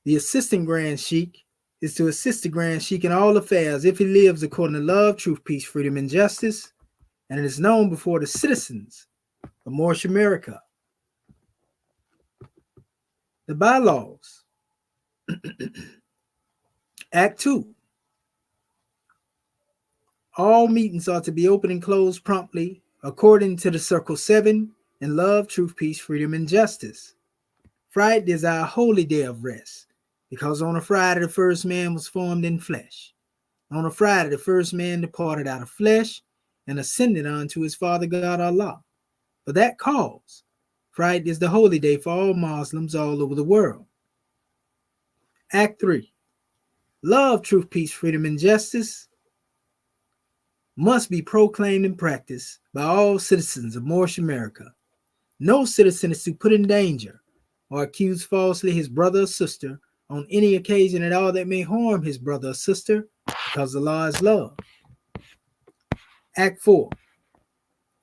The assistant Grand Sheik is to assist the Grand Sheik in all affairs if he lives according to love, truth, peace, freedom, and justice, and it is known before the citizens of Moorish America. The bylaws. Act 2. All meetings are to be open and closed promptly according to the Circle 7 in love, truth, peace, freedom, and justice. Friday is our holy day of rest, because on a Friday the first man was formed in flesh. On a Friday the first man departed out of flesh and ascended unto his Father God Allah. For that cause, Friday is the holy day for all Muslims all over the world. Act 3. Love, truth, peace, freedom, and justice must be proclaimed and practiced by all citizens of Moorish America. No citizen is to put in danger or accuse falsely his brother or sister on any occasion at all that may harm his brother or sister, because Allah is love. Act 4.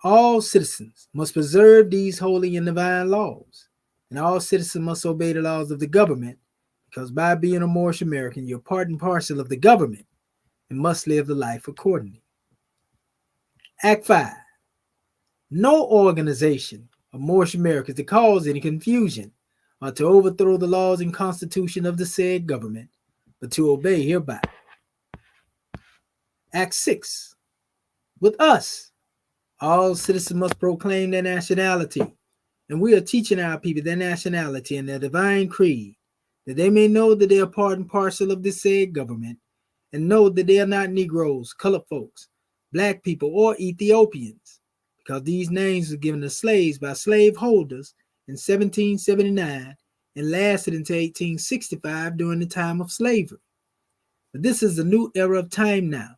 All citizens must preserve these holy and divine laws, and all citizens must obey the laws of the government, because by being a Moorish American, you're part and parcel of the government and must live the life accordingly. Act 5. No organization of Moorish Americans to cause any confusion or to overthrow the laws and constitution of the said government, but to obey hereby. Act 6. With us, all citizens must proclaim their nationality, and we are teaching our people their nationality and their divine creed, that they may know that they are part and parcel of this said government, and know that they are not Negroes, colored folks, black people, or Ethiopians, because these names were given to slaves by slaveholders in 1779 and lasted until 1865 during the time of slavery. But this is a new era of time now,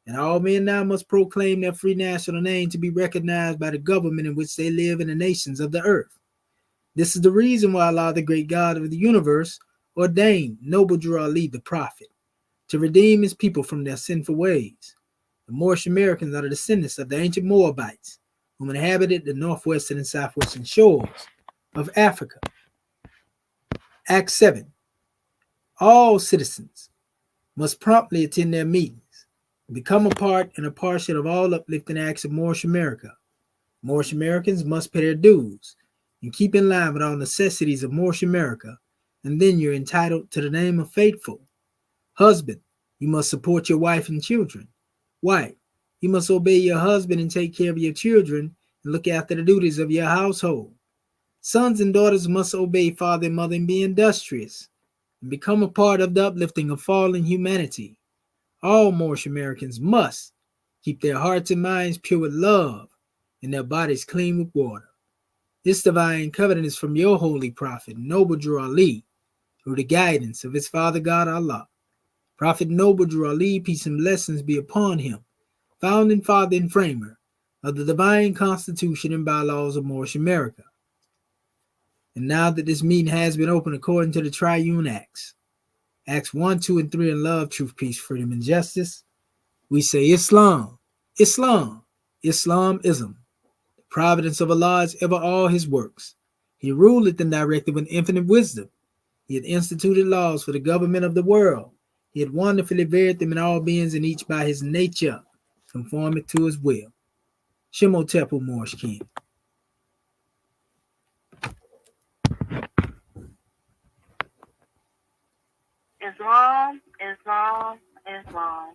and all men now must proclaim their free national name to be recognized by the government in which they live in the nations of the earth. This is the reason why Allah, the great God of the universe, ordained Noble Drew Ali, the prophet, to redeem his people from their sinful ways. The Moorish Americans are the descendants of the ancient Moabites, whom inhabited the northwestern and southwestern shores of Africa. Act 7. All citizens must promptly attend their meetings and become a part and a partial of all uplifting acts of Moorish America. Moorish Americans must pay their dues and keep in line with all necessities of Moorish America, and then you're entitled to the name of faithful. Husband, you must support your wife and children. Wife, you must obey your husband and take care of your children and look after the duties of your household. Sons and daughters must obey father and mother and be industrious and become a part of the uplifting of fallen humanity. All Moorish Americans must keep their hearts and minds pure with love and their bodies clean with water. This divine covenant is from your holy prophet, Noble Drew Ali, through the guidance of his Father God Allah. Prophet Noble Drew Ali, peace and blessings be upon him, founding father and framer of the divine constitution and bylaws of Moorish America. And now that this meeting has been opened according to the triune acts, Acts 1, 2, and 3 in love, truth, peace, freedom, and justice, we say Islam, Islam, Islamism. The providence of Allah is ever all his works. He ruleth and directeth with infinite wisdom. He had instituted laws for the government of the world. He had wonderfully varied them in all beings, and each by his nature conformeth to his will. Shemotepu Moorish King. Islam, Islam, Islam.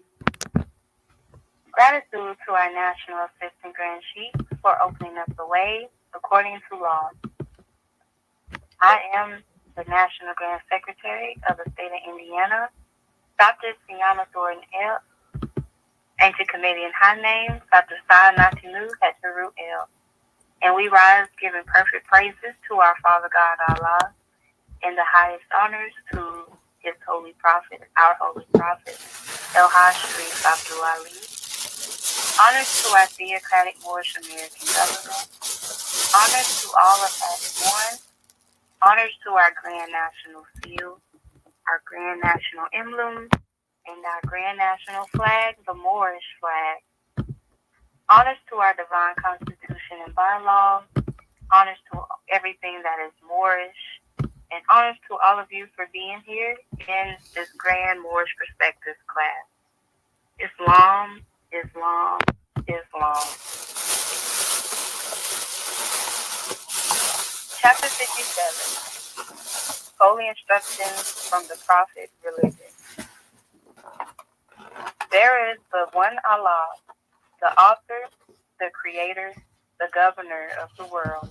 Gratitude to our National Assistant Grand Chief for opening up the way according to law. I am the National Grand Secretary of the State of Indiana, Dr. Siana Thornton L. Ancient Canadian High Name, Dr. Sa Natinu Hetzeru L. And we rise giving perfect praises to our Father God Allah, and the highest honors to his holy prophet, our holy prophet, El Haj Sharif Abdul Ali. Honors to our theocratic Moorish American government. Honors to all of Act 1. Honors to our Grand National Seal, our Grand National Emblem, and our Grand National Flag, the Moorish flag. Honors to our divine constitution and bylaws. Honors to everything that is Moorish. And honors to all of you for being here in this Grand Moorish Perspectives class. Islam, Islam, Islam. Chapter 57. Holy Instructions from the Prophet Religion. There is but one Allah, the author, the creator, the governor of the world,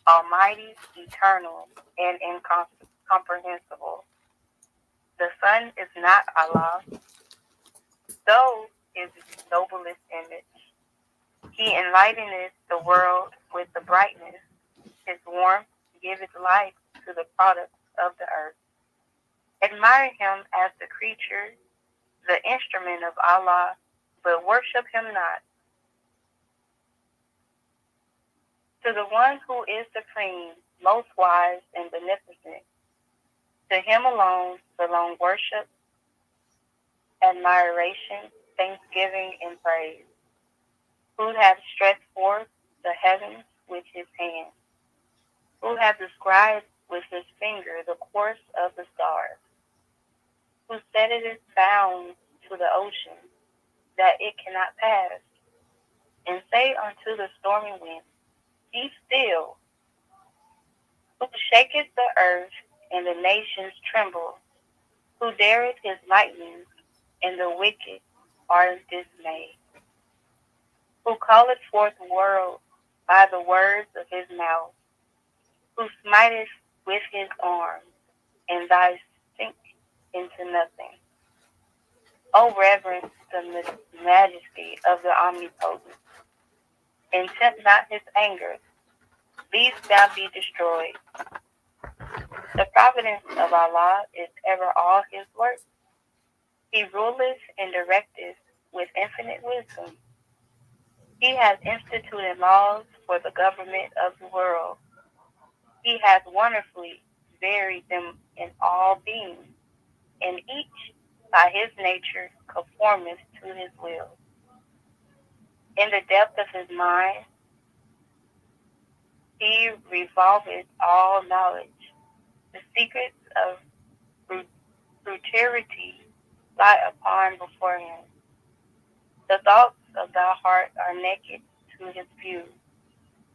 almighty, eternal, and incomprehensible. The Son is not Allah, though his noblest image. He enlighteneth the world with the brightness. His warmth giveth life to the products of the earth. Admire him as the creature, the instrument of Allah, but worship him not. To the one who is supreme, most wise, and beneficent, to him alone belong worship, admiration, thanksgiving, and praise, who hath stretched forth the heavens with his hand, who hath described with his finger the course of the stars, who setteth bounds to the ocean, that it cannot pass, and say unto the stormy wind, Be still, who shaketh the earth, and the nations tremble, who dareth his lightnings, and the wicked are dismayed, who calleth forth worlds by the words of his mouth, who smiteth with his arm, and thy sink into nothing. O reverence the majesty of the omnipotent, and tempt not his anger, lest thou be destroyed. The providence of Allah is ever all his work. He ruleth and directeth with infinite wisdom. He has instituted laws for the government of the world. He has wonderfully varied them in all beings, and each by his nature conformeth to his will. In the depth of his mind, he revolveth all knowledge. The secrets of futurity lie upon before him. The thoughts of thy heart are naked to his view.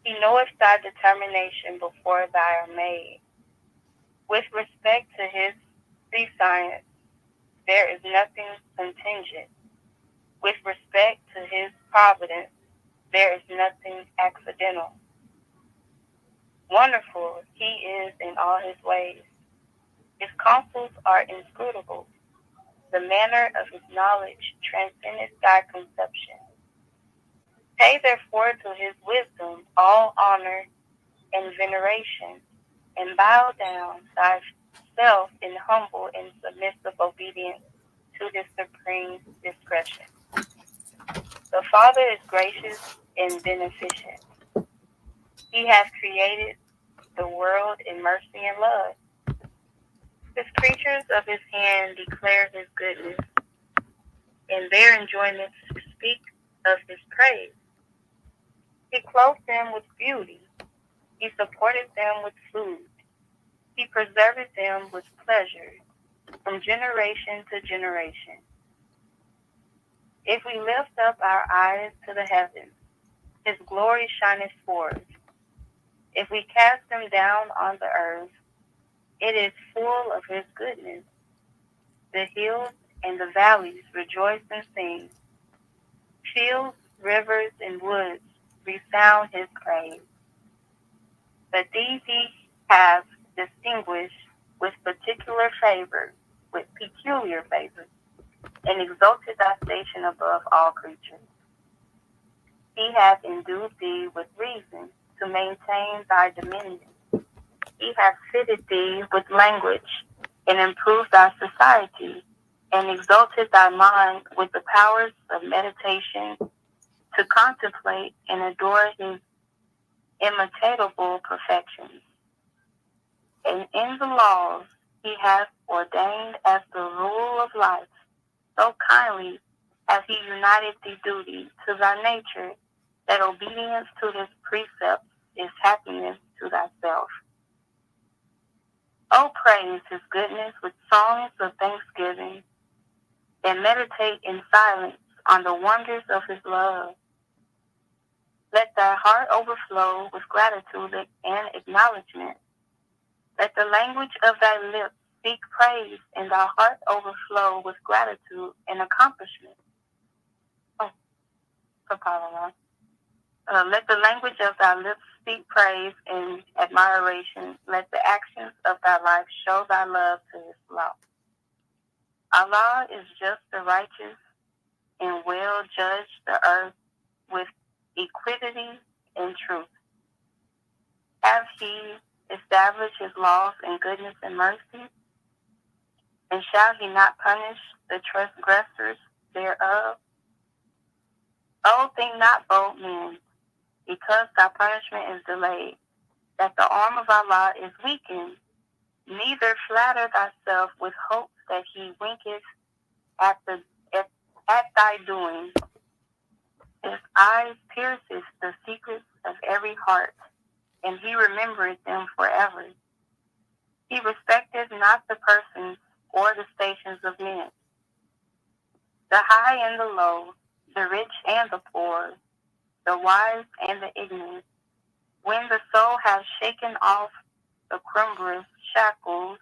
He knoweth thy determination before thy are made. With respect to his prescience, there is nothing contingent. With respect to his providence, there is nothing accidental. Wonderful he is in all his ways. His counsels are inscrutable. The manner of his knowledge transcendeth thy conception. Pay therefore to his wisdom all honor and veneration, and bow down thyself in humble and submissive obedience to his supreme discretion. The Father is gracious and beneficent. He hath created the world in mercy and love. His creatures of his hand declare his goodness, and their enjoyments speak of his praise. He clothed them with beauty. He supported them with food. He preserveth them with pleasure from generation to generation. If we lift up our eyes to the heavens, his glory shineth forth. If we cast them down on the earth, it is full of his goodness. The hills and the valleys rejoice and sing. Fields, rivers, and woods resound his praise. But these he hath distinguished with peculiar favor, and exalted thy station above all creatures. He hath endued thee with reason to maintain thy dominion. He hath fitted thee with language, and improved thy society, and exalted thy mind with the powers of meditation, to contemplate and adore his imitatable perfections. And in the laws he hath ordained as the rule of life, so kindly hath he united the duty to thy nature, that obedience to his precepts is happiness to thyself. Oh, praise his goodness with songs of thanksgiving, and meditate in silence on the wonders of his love. Let thy heart overflow with gratitude and acknowledgement. Let the language of thy lips speak praise, and thy heart overflow with gratitude and accomplishment. Oh, subhanAllah. Let the language of thy lips speak praise and admiration. Let the actions of thy life show thy love to his law. Allah is just and righteous and will judge the earth with equity and truth. Have he established his laws in goodness and mercy? And shall he not punish the transgressors thereof? Oh, think not, bold men, because thy punishment is delayed, that the arm of Allah is weakened. Neither flatter thyself with hopes that he winketh at thy doing. His eyes pierces the secrets of every heart, and he remembereth them forever. He respecteth not the persons or the stations of men, the high and the low, the rich and the poor, the wise and the ignorant. When the soul has shaken off the cumbrous shackles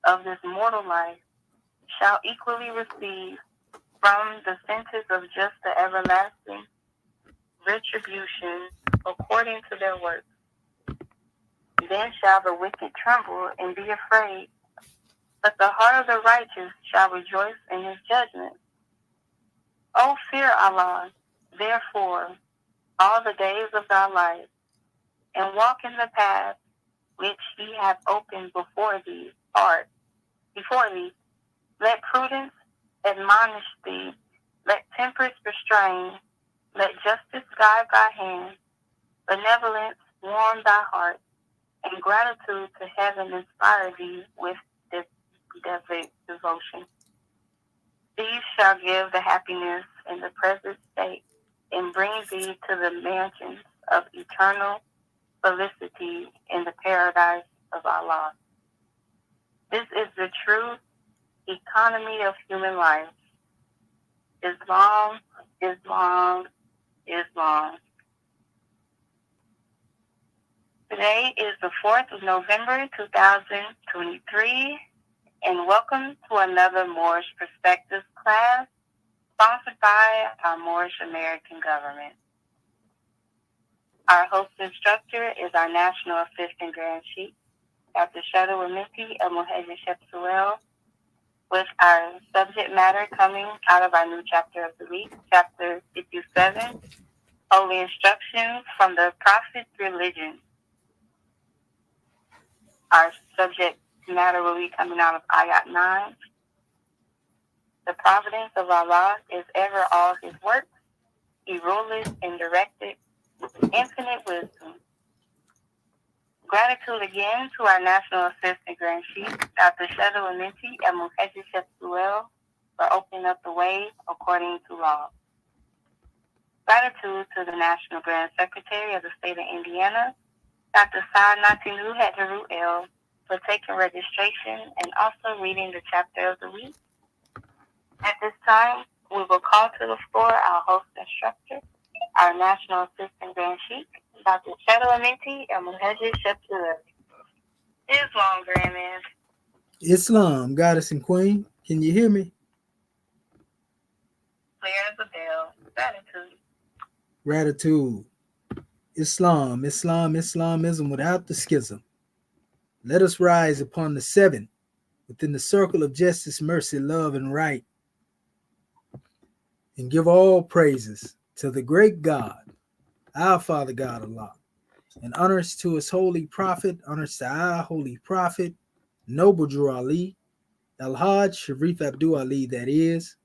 of this mortal life, shall equally receive from the sentence of just the everlasting retribution according to their works. Then shall the wicked tremble and be afraid, but the heart of the righteous shall rejoice in his judgment. O fear Allah, therefore, all the days of thy life, and walk in the path which he hath opened before thee. Let prudence admonish thee, let temperance restrain, let justice guide thy hand, benevolence warm thy heart, and gratitude to heaven inspire thee with devotion. These shall give the happiness in the present state, and bring thee to the mansions of eternal felicity in the paradise of Allah. This is the true economy of human life. Islam, Islam, Islam. Today is the 4th of November, 2023, and welcome to another Moorish Perspectives class sponsored by our Moorish American government. Our host instructor is our National Assistant Grand Chief, Dr. Shuttle Wamiti El-Muhajir Shepsuel, with our subject matter coming out of our new chapter of the week, Chapter 57, Holy Instructions from the Prophet's Religion. Our subject matter will be coming out of Ayat 9. The providence of Allah is ever all his works. He ruleth and directeth with infinite wisdom. Gratitude again to our National Assistant Grand Chief, Dr. Shuttle Wamiti El-Muhajir Shepsuel, for opening up the way according to law. Gratitude to the National Grand Secretary of the State of Indiana, Dr. Saad Natinu Hedgeru El, for taking registration and also reading the chapter of the week. At this time, we will call to the floor our host instructor, our National Assistant Grand Chief, Dr. Shuttle Wamiti El-Muhajir Shepsuel. Islam, Grandman. Islam, goddess and queen. Can you hear me? Clear as a bell. Gratitude. Gratitude. Islam, Islam, Islamism without the schism. Let us rise upon the seven within the circle of justice, mercy, love, and right, and give all praises to the great God, our Father God Allah, and honors to his holy prophet, honors to our holy prophet, Noble Drew Ali, Al-Hajj Sharif Abdul Ali, that is.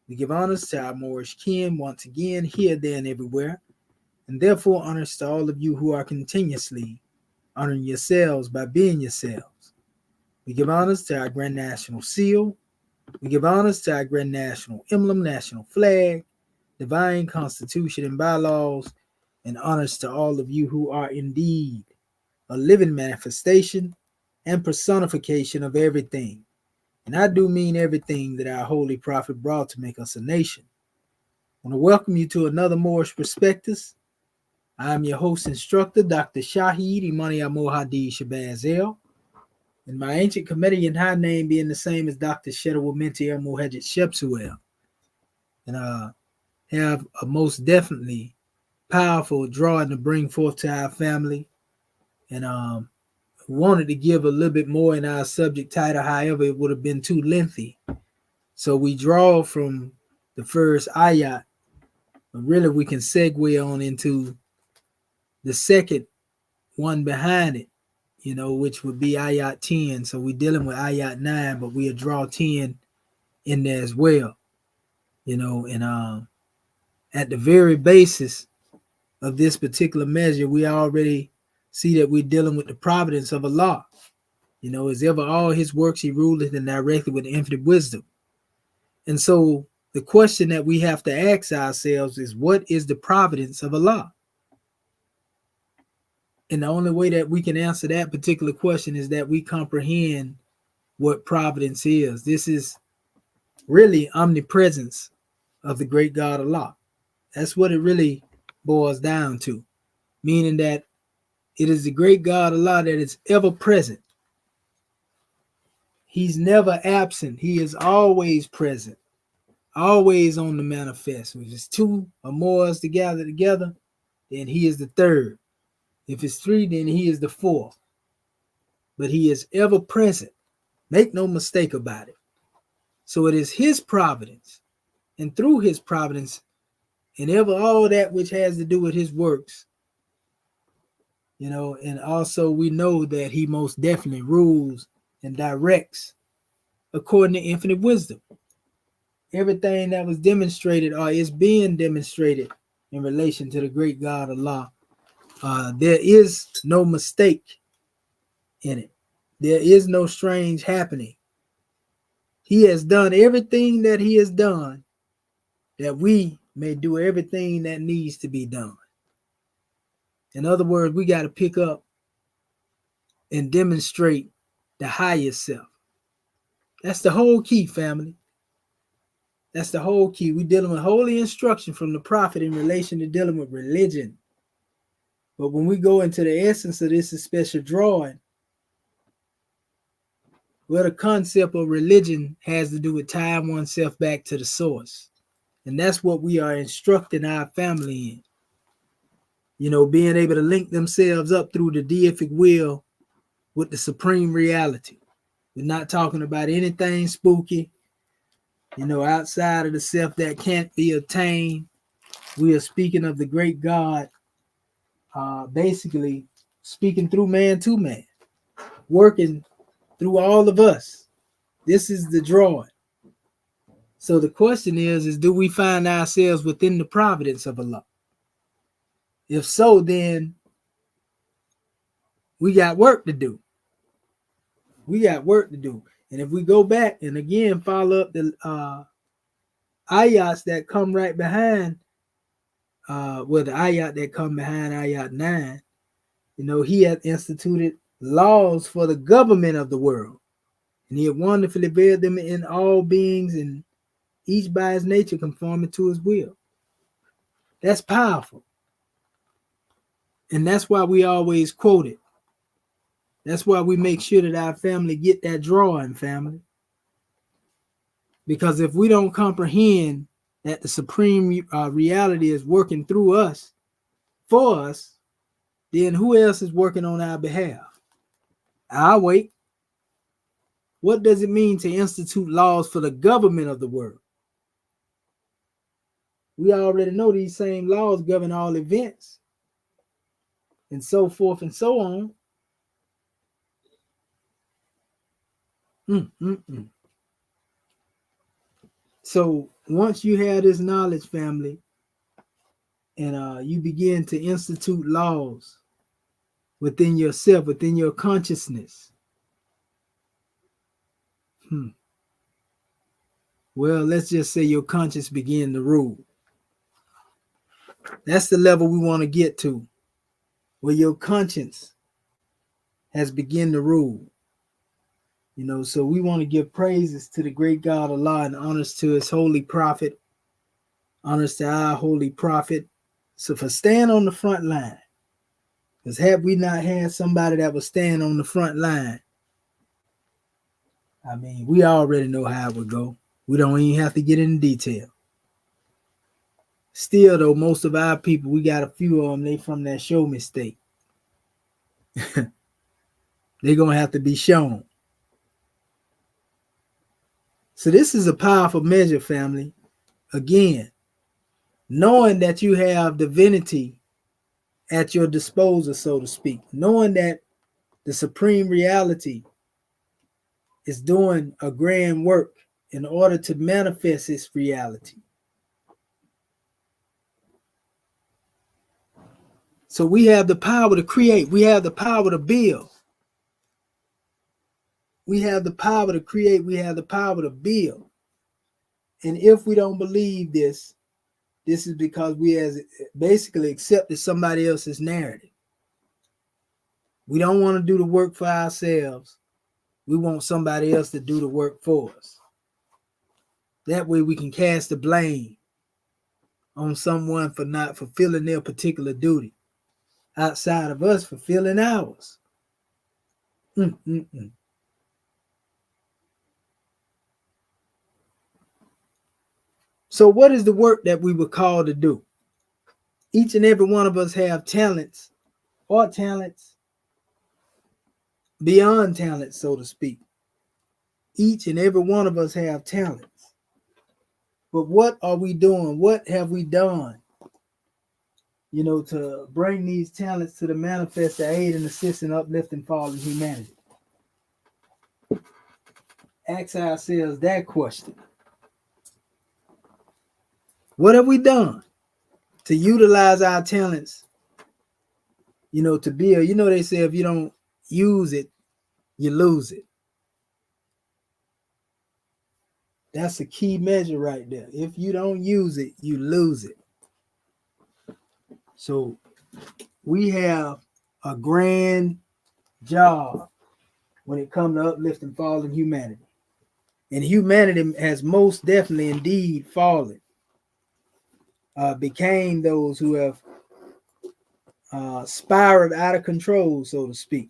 We give honors to our Moorish kin once again, here, there, and everywhere, and therefore honors to all of you who are continuously honoring yourselves by being yourselves. We give honors to our Grand National Seal. We give honors to our Grand National Emblem, National Flag, Divine Constitution and bylaws, and honors to all of you who are indeed a living manifestation and personification of everything. And I do mean everything that our holy prophet brought to make us a nation. I want to welcome you to another Moorish Perspectives. I'm your host instructor, Dr. Shahid Imani Amohadi Shabazel. And my ancient Comedian high name being the same as Dr. Shedawal Minty Muhajid Shepsuel. And have a most definitely powerful drawing to bring forth to our family. And wanted to give a little bit more in our subject title, however, it would have been too lengthy. So we draw from the first ayat, but really we can segue on into the second one behind it, which would be ayat 10. So we're dealing with ayat 9, but we'll draw 10 in there as well, and at the very basis of this particular measure, we already see that we're dealing with the providence of Allah. As ever, all his works he ruleth and directeth with infinite wisdom. And so the question that we have to ask ourselves is, what is the providence of Allah? And the only way that we can answer that particular question is that we comprehend what providence is. This is really omnipresence of the great God Allah. That's what it really boils down to, meaning that it is the great God Allah that is ever present. He's never absent. He is always present, always on the manifest. If it's two or more is to gather together, then he is the third. If it's three, then he is the fourth. But he is ever present. Make no mistake about it. So it is his providence, and through his providence, and ever all that which has to do with his works, and also we know that he most definitely rules and directs according to infinite wisdom. Everything that was demonstrated or is being demonstrated in relation to the great God Allah, there is no mistake in it. There is no strange happening. He has done everything that he has done that we may do everything that needs to be done. In other words, we got to pick up and demonstrate the highest self. That's the whole key, family. That's the whole key. We're dealing with holy instruction from the prophet in relation to dealing with religion. But when we go into the essence of this special drawing, well, the concept of religion has to do with tying oneself back to the source. And that's what we are instructing our family in. Being able to link themselves up through the deific will with the supreme reality. We're not talking about anything spooky, outside of the self that can't be attained. We are speaking of the great God, basically speaking through man to man, working through all of us. This is the drawing. So the question is do we find ourselves within the providence of Allah? If so, then we got work to do. We got work to do. And if we go back and again follow up the ayats that come right behind, the ayat that come behind ayat 9, he had instituted laws for the government of the world. And he had wonderfully veiled them in all beings, and each by his nature conforming to his will. That's powerful. And that's why we always quote it. That's why we make sure that our family get that drawing, family. Because if we don't comprehend that the supreme reality is working through us, for us, then who else is working on our behalf? I'll wait. What does it mean to institute laws for the government of the world? We already know these same laws govern all events and so forth and so on. So once you have this knowledge, family, and you begin to institute laws within yourself, within your consciousness, well, let's just say your conscience begin to rule. That's the level we want to get to, where your conscience has begun to rule. So we want to give praises to the great God Allah and honors to his holy prophet, honors to our holy prophet. So for stand on the front line, because had we not had somebody that would stand on the front line, I mean, we already know how it would go. We don't even have to get into detail. Still, though, most of our people, we got a few of them, they from that show me state. They're going to have to be shown. So this is a powerful measure, family. Again, knowing that you have divinity at your disposal, so to speak, knowing that the supreme reality is doing a grand work in order to manifest its reality. So we have the power to create. We have the power to build. We have the power to create. We have the power to build. And if we don't believe this is because we has basically accepted somebody else's narrative. We don't want to do the work for ourselves. We want somebody else to do the work for us. That way we can cast the blame on someone for not fulfilling their particular duty outside of us fulfilling ours. So what is the work that we were called to do? Each and every one of us have talents or talents beyond talents, so to speak. Each and every one of us have talents. But what are we doing? What have we done, to bring these talents to the manifest to aid and assist in uplifting fallen humanity? Ask ourselves that question. What have we done to utilize our talents, to build? They say if you don't use it, you lose it. That's a key measure right there. If you don't use it, you lose it. So we have a grand job when it comes to uplifting fallen humanity. And humanity has most definitely indeed fallen, became those who have spiraled out of control, so to speak.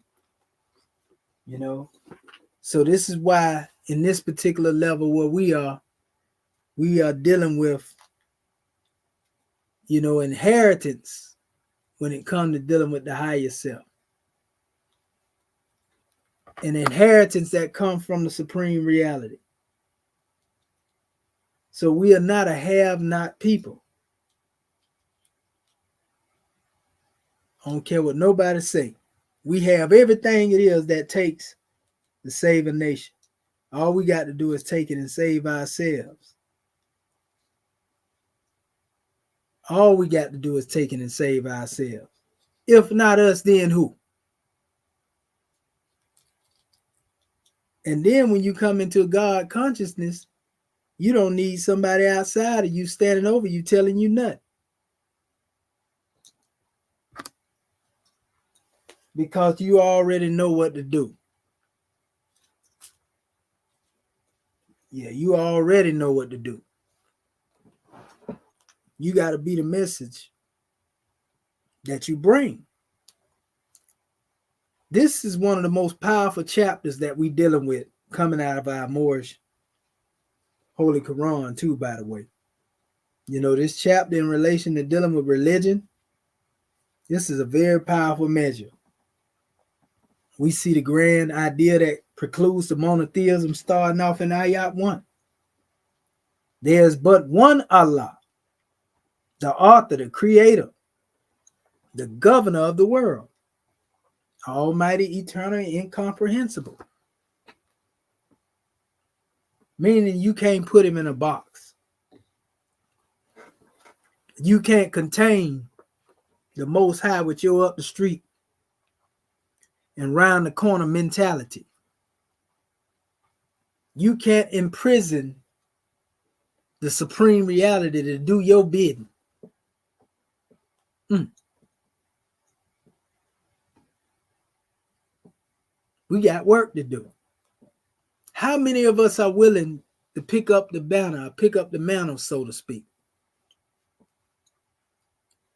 So this is why in this particular level where we are dealing with, inheritance when it comes to dealing with the higher self. An inheritance that comes from the supreme reality. So we are not a have-not people. I don't care what nobody say. We have everything it is that takes to save a nation. All we got to do is take it and save ourselves. All we got to do is take it and save ourselves. If not us, then who? And then when you come into God consciousness, you don't need somebody outside of you standing over you telling you nothing. Because you already know what to do. Yeah, you already know what to do. You got to be the message that you bring. This is one of the most powerful chapters that we're dealing with coming out of our Moorish Holy Quran too, by the way. This chapter in relation to dealing with religion, this is a very powerful measure. We see the grand idea that precludes the monotheism starting off in Ayat 1. There's but one Allah, the author, the creator, the governor of the world, almighty, eternal, and incomprehensible. Meaning you can't put him in a box. You can't contain the Most High with your up the street and round the corner mentality. You can't imprison the supreme reality to do your bidding. We got work to do. How many of us are willing to pick up the banner, pick up the mantle, so to speak?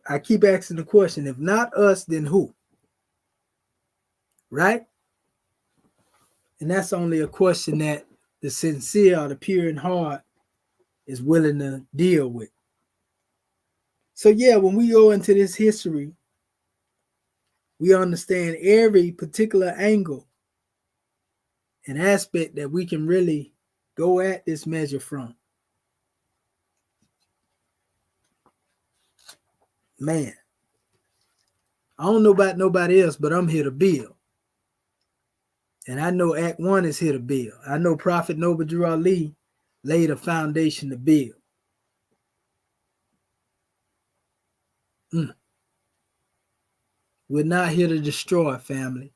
I keep asking the question, if not us, then who? Right? And that's only a question that the sincere or the pure in heart is willing to deal with. So yeah, when we go into this history, we understand every particular angle and aspect that we can really go at this measure from. Man, I don't know about nobody else, but I'm here to build. And I know Act 1 is here to build. I know Prophet Noble Drew Ali laid a foundation to build. We're not here to destroy, family.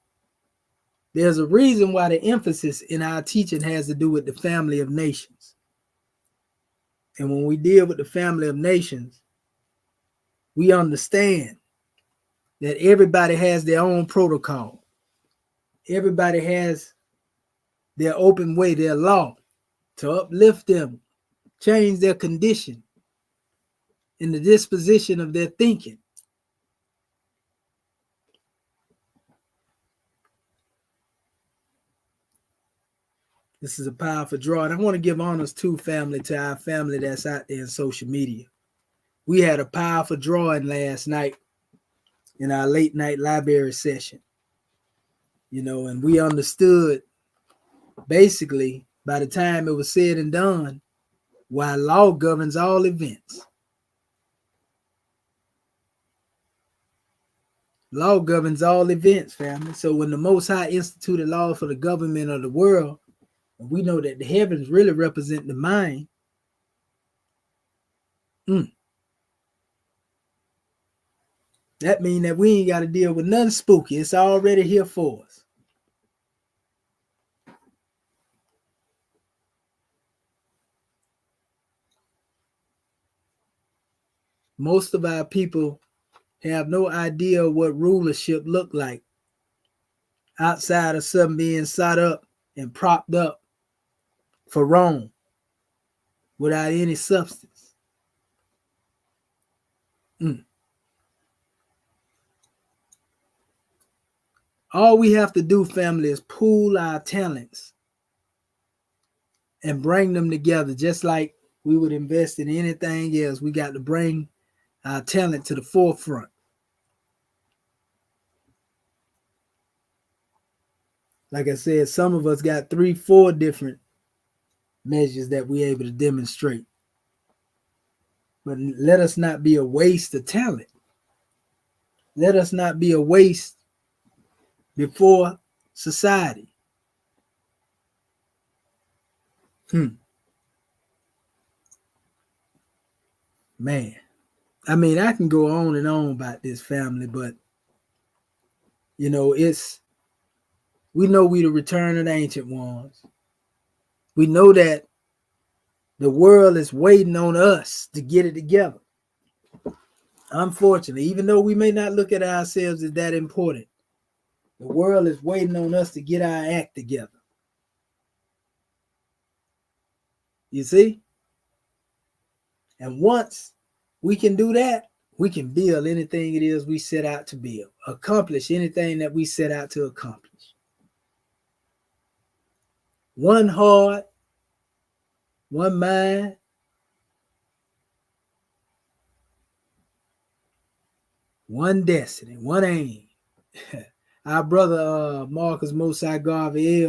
There's a reason why the emphasis in our teaching has to do with the family of nations. And when we deal with the family of nations, we understand that everybody has their own protocol. Everybody has their open way, their law to uplift them, change their condition in the disposition of their thinking. This is a powerful draw. And I want to give honors to our family that's out there in social media. We had a powerful drawing last night in our late night library session. And we understood basically by the time it was said and done why law governs all events. Law governs all events, family. So when the Most High instituted law for the government of the world, we know that the heavens really represent the mind. That means that we ain't got to deal with nothing spooky. It's already here for us. Most of our people have no idea what rulership looked like outside of something being set up and propped up for Rome without any substance. All we have to do, family, is pool our talents and bring them together. Just like we would invest in anything else, we got to bring our talent to the forefront. Like I said, some of us got 3-4 different measures that we're able to demonstrate. But let us not be a waste of talent. Let us not be a waste before society. Man, I mean, I can go on and on about this, family, but we know we the return of the ancient ones. We know that the world is waiting on us to get it together. Unfortunately, even though we may not look at ourselves as that important, the world is waiting on us to get our act together. You see? And once we can do that, we can build anything it is we set out to build, accomplish anything that we set out to accomplish. One heart, one mind, one destiny, one aim. Our brother Marcus Mosai Garvey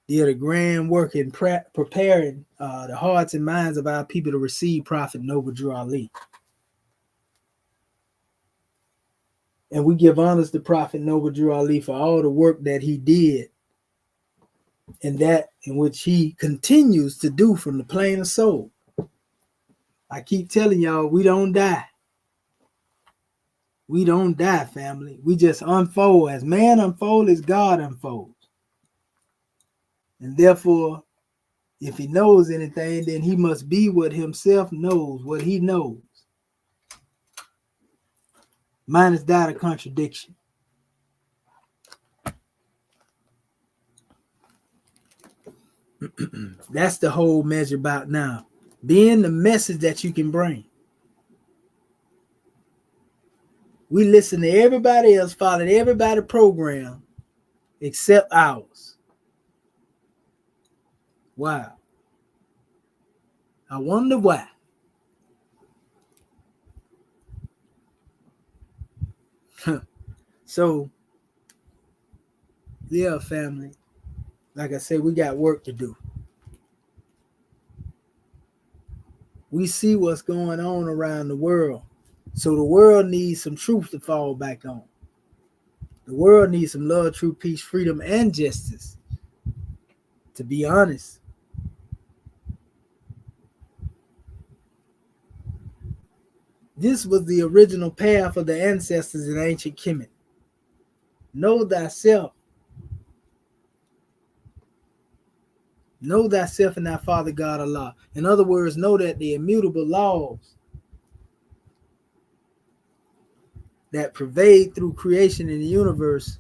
did a grand work in preparing the hearts and minds of our people to receive Prophet Noble Drew Ali. And we give honors to Prophet Noble Drew Ali for all the work that he did and that in which he continues to do from the plane of soul. I keep telling y'all, we don't die. We don't die, family. We just unfold. As man unfolds, as God unfolds. And therefore, if he knows anything, then he must be what himself knows, what he knows. Minus that a contradiction. That's the whole measure about now. Being the message that you can bring. We listen to everybody else, followed everybody's program except ours. Wow. I wonder why. So, yeah, family. Like I said, we got work to do. We see what's going on around the world. So the world needs some truth to fall back on. The world needs some love, truth, peace, freedom, and justice. To be honest, this was the original path of the ancestors in ancient Kemet. Know thyself. Know thyself and thy Father God Allah. In other words, know that the immutable laws that pervade through creation in the universe,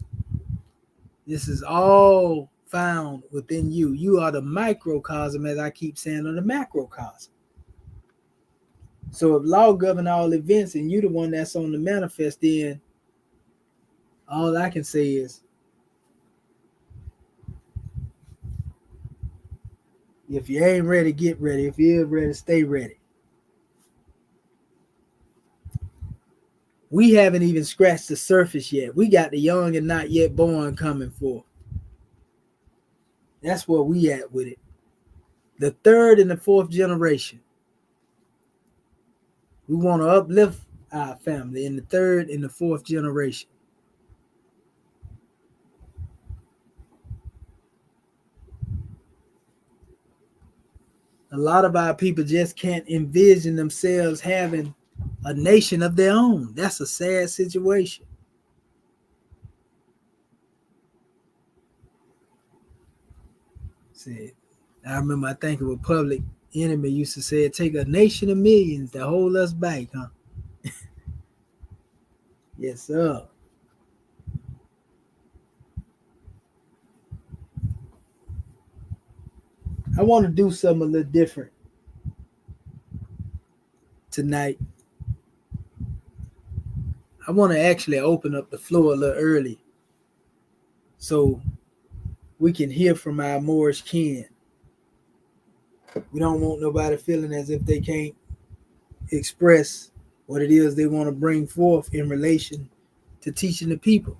this is all found within you. You are the microcosm, as I keep saying, of the macrocosm. So if law govern all events and you the one that's on the manifest, then all I can say is, if you ain't ready, get ready. If you're ready, stay ready. We haven't even scratched the surface yet. We got the young and not yet born coming forth. That's where we at with it. The third and the fourth generation. We want to uplift our family in the third and the fourth generation. A lot of our people just can't envision themselves having a nation of their own. That's a sad situation. See, I remember, I think it was Public Enemy used to say, it take a nation of millions to hold us back, huh? Yes, sir. I want to do something a little different tonight. I want to actually open up the floor a little early so we can hear from our Moorish kin. We don't want nobody feeling as if they can't express what it is they want to bring forth in relation to teaching the people.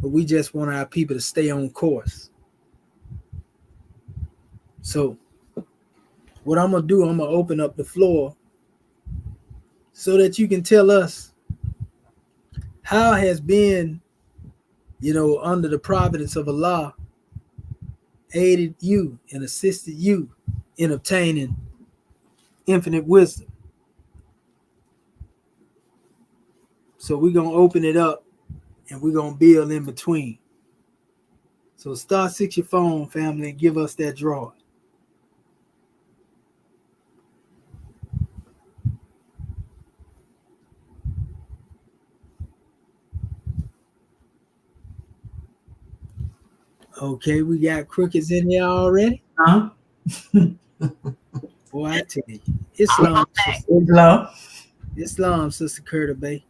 But we just want our people to stay on course. So what I'm going to do, I'm going to open up the floor so that you can tell us how has been, under the providence of Allah, aided you and assisted you in obtaining infinite wisdom. So we're going to open it up and we're going to build in between. So star 6 your phone, family, and give us that draw. Okay, we got crickets in here already. Huh? Boy, I tell you, Islam, Islam. Islam, Sister Curta Bay.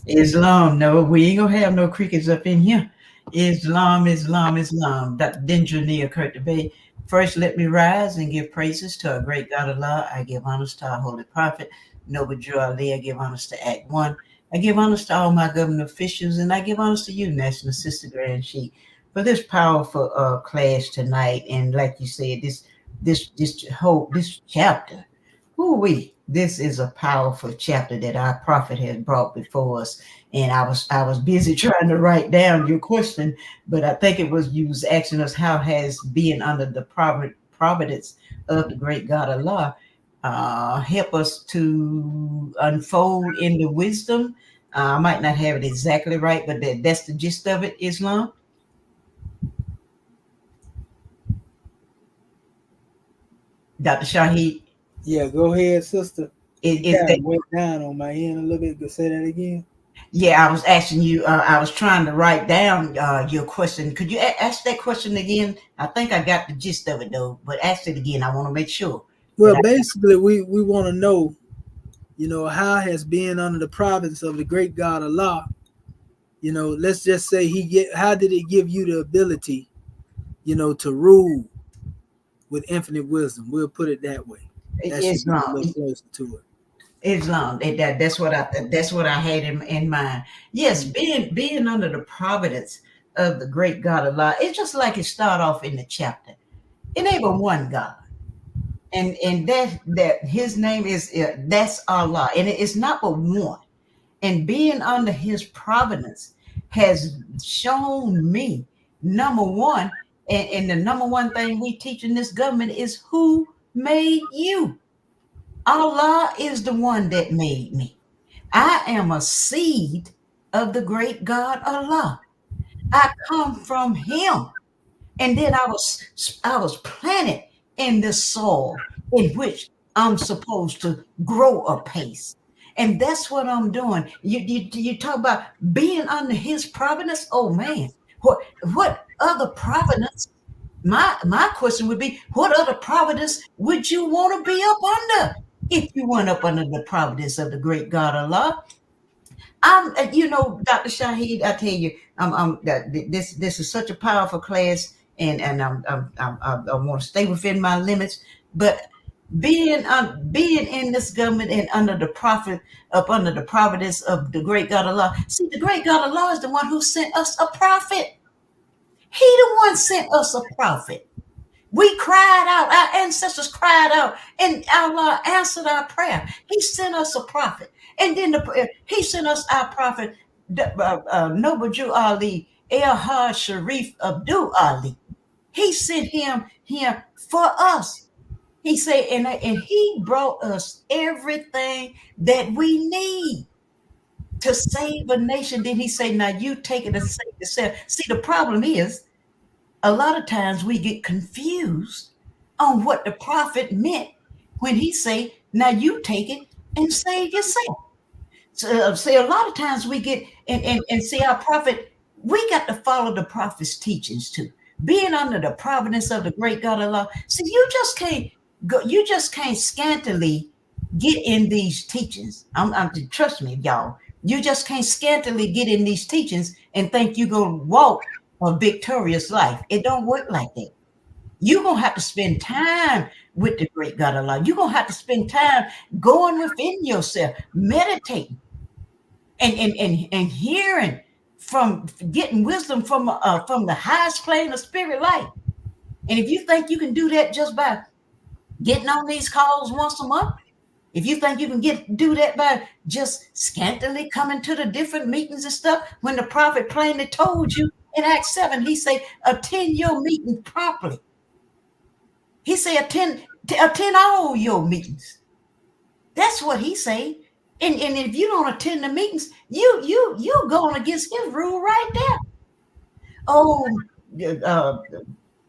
Islam. No, we ain't gonna have no crickets up in here. Islam, Islam, Islam. Dr. Denjania Kurt Bay. First, let me rise and give praises to our great God Allah. I give honors to our holy prophet, Noble Drew Ali. I give honors to Act One. I give honors to all my government officials, and I give honors to you, National Sister Grand Chief, for this powerful class tonight. And like you said, this chapter. Ooh-wee. This is a powerful chapter that our prophet has brought before us. And I was busy trying to write down your question, but I think it was you was asking us how has being under the providence of the great God Allah help us to unfold in the wisdom. I might not have it exactly right, but that's the gist of it, Islam. Dr. Shahid. Yeah, go ahead, sister. Is It kind that of went down on my end a little bit. Go say that again. Yeah, I was asking you. I was trying to write down your question. Could you ask that question again? I think I got the gist of it though, but ask it again. I want to make sure that Well, I. basically, we want to know, how has being under the providence of the great God Allah, let's just say how did it give you the ability, to rule with infinite wisdom? We'll put it that way. That should be a Islam. little closer to it. Islam. That's what I had in mind. Yes, Mm. being under the providence of the great God Allah. It's just like it start off in the chapter. It ain't but one God, and that His name is that's Allah, and it's not but one. And being under His providence has shown me number one, and the number one thing we teach in this government is who made you. Allah is the one that made me. I am a seed of the great God Allah. I come from Him. And then I was planted in this soil in which I'm supposed to grow apace. And that's what I'm doing. You talk about being under His providence. Oh man, what other providence? My question would be, what other providence would you want to be up under if you weren't up under the providence of the great God Allah? Dr. Shahid, I tell you, that this is such a powerful class, and I want to stay within my limits. But being in this government and under the prophet, up under the providence of the great God Allah. See, the great God Allah is the one who sent us a prophet. He the one sent us a prophet. We cried out, our ancestors cried out, and Allah answered our prayer. He sent us a prophet. And then He sent us our prophet, Noble Jew Ali, Elhaj Sharif Abdul Ali. He sent him here for us. He said, and He brought us everything that we need to save a nation. Then He said, now you take it and save yourself. See, the problem is, a lot of times we get confused on what the prophet meant when he say, now you take it and save yourself. So, see, a lot of times we get and see our prophet, we got to follow the prophet's teachings too. Being under the providence of the great God Allah. See, you just can't scantily get in these teachings. Trust me, y'all. You just can't scantily get in these teachings and think you gonna walk a victorious life. It don't work like that. You're gonna have to spend time with the great God Allah. You're gonna have to spend time going within yourself, meditating and hearing from getting wisdom from the highest plane of spirit light. And if you think you can do that just by getting on these calls once a month, if you think you can do that by just scantily coming to the different meetings and stuff, when the prophet plainly told you in Acts 7, he said, attend your meeting properly. He said, attend all your meetings. That's what he said. And if you don't attend the meetings, you're going against his rule right there. Oh,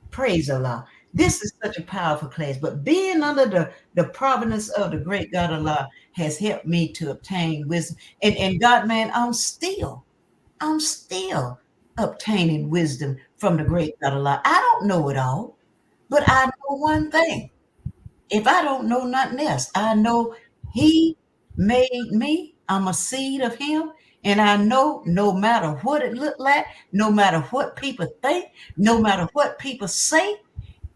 praise Allah. This is such a powerful class. But being under the providence of the great God Allah has helped me to obtain wisdom. And God, man, I'm still obtaining wisdom from the great God Allah. I don't know it all, but I know one thing. If I don't know nothing else, I know He made me. I'm a seed of Him. And I know no matter what it looked like, no matter what people think, no matter what people say,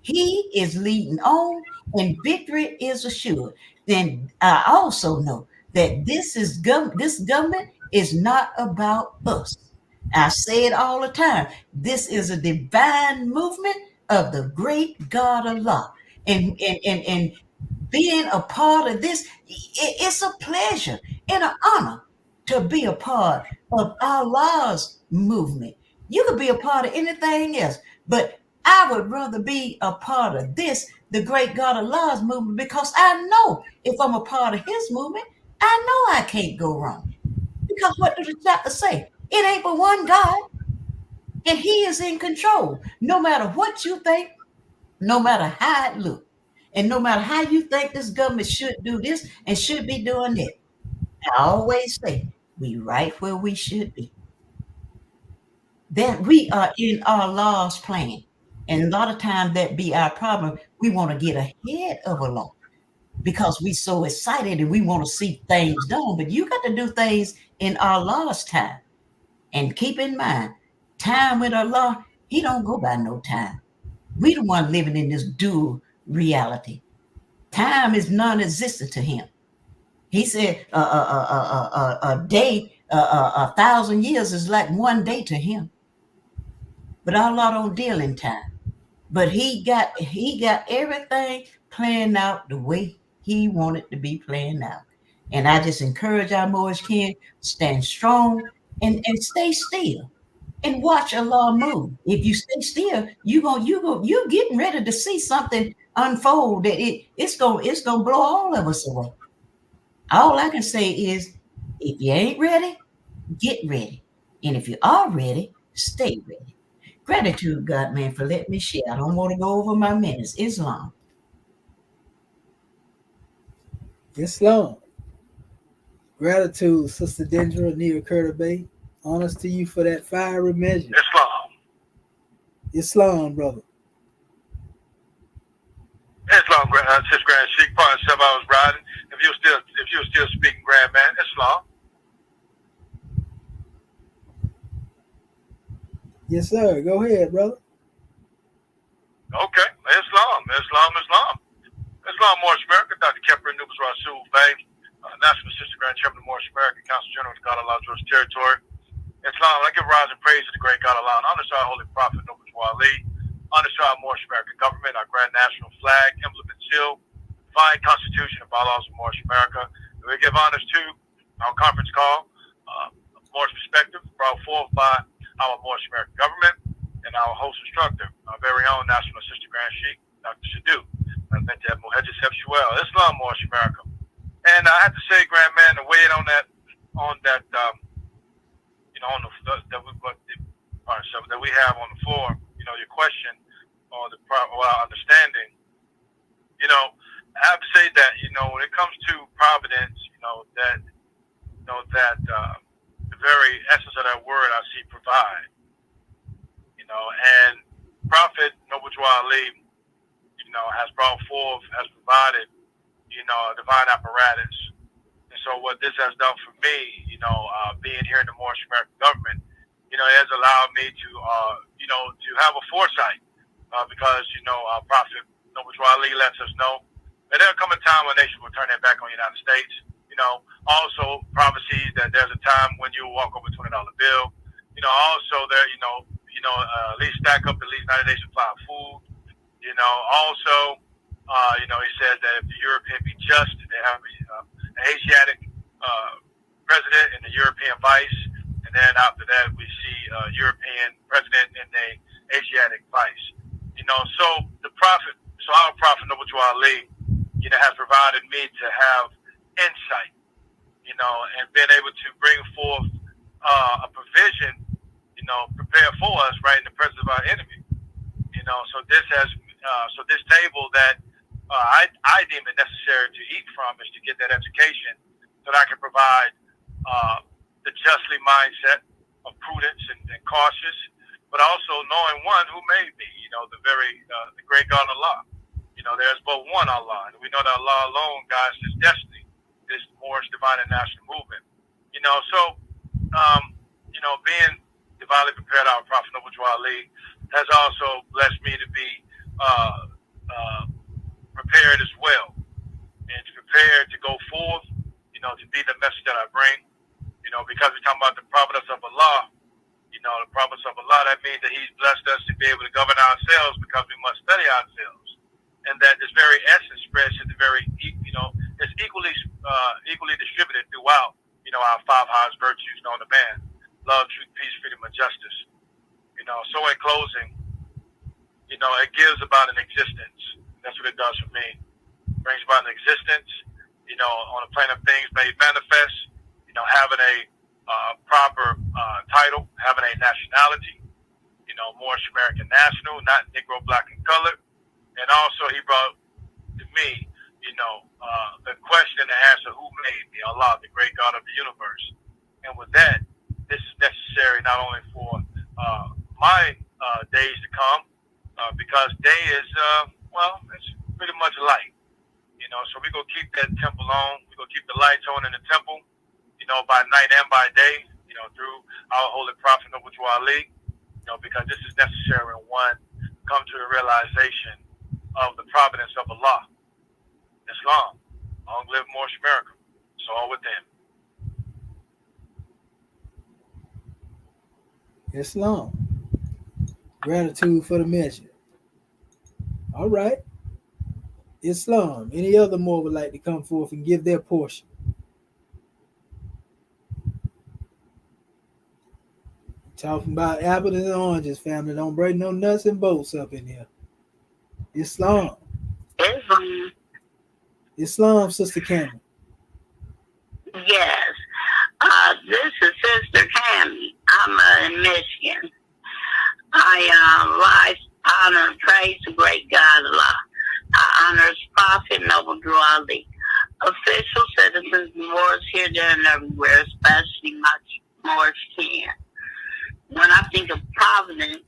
He is leading on and victory is assured. Then I also know that this government is not about us. I say it all the time. This is a divine movement of the great God Allah. And being a part of this, it's a pleasure and an honor to be a part of Allah's movement. You could be a part of anything else, but I would rather be a part of this, the great God Allah's movement, because I know if I'm a part of His movement, I know I can't go wrong. Because what does the chapter say? It ain't but one God, and He is in control. No matter what you think, no matter how it looks, and no matter how you think this government should do this and should be doing that. I always say, We right where we should be. That we are in Allah's plan. And a lot of times that be our problem. We want to get ahead of Allah because we so excited and we want to see things done. But you got to do things in Allah's time. And keep in mind, time with Allah, He don't go by no time. We the one living in this dual reality. Time is non-existent to Him. He said a day, 1,000 years is like one day to Him. But Allah don't deal in time. But he got everything planned out the way He wanted to be planned out. And I just encourage our Moorish kin, stand strong and stay still and watch Allah move. If you stay still, you're getting ready to see something unfold that it's gonna blow all of us away. All I can say is, if you ain't ready, get ready. And if you are ready, stay ready. Gratitude, God, man, for letting me share. I don't want to go over my minutes. Islam. Islam. Gratitude, Sister Dendra, Nia Curtis Bay. Honors to you for that fiery measure. Islam. Islam, brother. Islam, Sis Grand Sheik, pardon 7 hours riding. If you're still speaking, Grand Man, Islam. Yes, sir. Go ahead, brother. Okay, Islam. Islam, Moorish America, Dr. Kemper Nubis Rasul Bay, National Assistant Grand Chairman of the Moorish American Council General of the God Allah Georgia Territory. Islam, I give rise and praise to the great God Allah, and honor to our Holy Prophet Nubis Ali, honor to our Moorish American government, our grand national flag, emblem and seal, divine constitution of Allah of Moorish America. And we give honors to our conference call, Moorish Perspective, brought forth by our Moorish American government and our host instructor, our very own National Assistant Grand Sheik, Dr. Shadu. Islam, Moorish America. And I have to say, Grand Man, to weigh in on that, on the that we have on the floor, your question on the understanding, I have to say that, when it comes to providence, the very essence of that word I see provide, and Prophet Noble Ali, has brought forth, has provided, a divine apparatus. And so what this has done for me, being here in the Moorish American government, it has allowed me to, to have a foresight, because, Prophet Noble Ali lets us know that there'll come a time when nations will turn their back on the United States. Also prophecies that there's a time when you will walk over $20 bill. Also there, at least stack up at least 90 days supply of food. Also, he says that if the European be just, they have an Asiatic president and the European vice, and then after that we see a European president and a Asiatic vice. So our Prophet Noble Ali, has provided me to have insight, and been able to bring forth a provision, prepare for us right in the presence of our enemy. So this table that I deem it necessary to eat from is to get that education so that I can provide the justly mindset of prudence and cautious, but also knowing one who made me, the great God Allah. There's but one Allah, and we know that Allah alone guides His destiny, this Moorish divine and national movement. Being divinely prepared, our Prophet Noble Ali has also blessed me to be prepared as well, and to prepare to go forth, to be the message that I bring, because we're talking about the providence of Allah, the providence of Allah, that means that He's blessed us to be able to govern ourselves because we must study ourselves, and that this very essence spreads to the very, it's equally distributed throughout, our 5 highest virtues known to man: love, truth, peace, freedom, and justice. So in closing, it gives about an existence. That's what it does for me. It brings about an existence, on a plane of things made manifest, having a proper title, having a nationality, Moorish American national, not Negro, black, and colored. And also he brought to me, the question and the answer, who made me? Allah, the great God of the universe. And with that, this is necessary not only for my days to come, because day is, it's pretty much light. So we're going to keep that temple on. We're going to keep the lights on in the temple, by night and by day, through our holy prophet, Noble Ali, because this is necessary when one come to the realization of the providence of Allah. Islam. Long live Moorish America. It's all within. Islam. Gratitude for the measure. All right. Islam. Any other more would like to come forth and give their portion? Talking about apples and oranges, family. Don't bring no nuts and bolts up in here. Islam. Islam, Sister Campbell. Yes. This is Sister Cammy. I'm in Michigan. I rise, honor, and praise the great God Allah. I honor His Prophet, Noble Ali. Official citizens, Moors here, there, and everywhere, especially my Moorish kin. When I think of providence,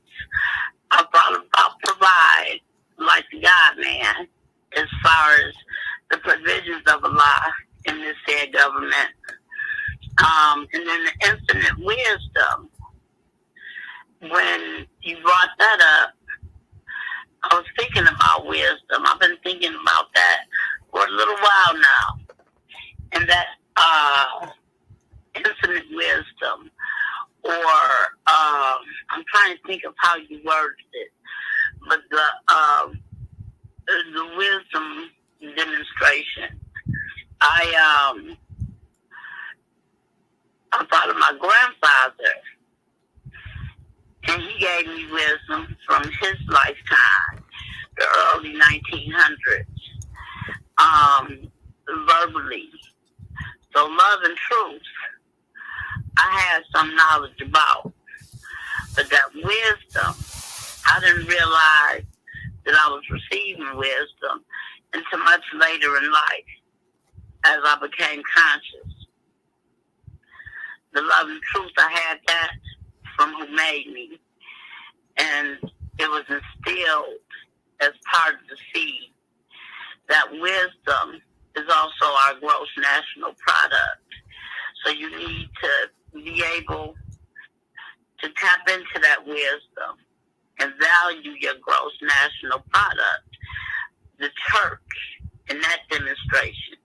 I thought about provide, like the God man, as far as the provisions of Allah in this said government. And then the infinite wisdom. When you brought that up, I was thinking about wisdom. I've been thinking about that for a little while now. And that infinite wisdom, or I'm trying to think of how you worded it, but the wisdom demonstration. I thought of my grandfather, and he gave me wisdom from his lifetime, the early 1900s, verbally. So love and truth, I had some knowledge about, but that wisdom, I didn't realize that I was receiving wisdom until much later in life, as I became conscious. The love and truth, I had that from who made me, and it was instilled as part of the seed. That wisdom is also our gross national product. So you need to be able to tap into that wisdom and value your gross national product. The church, in that demonstration,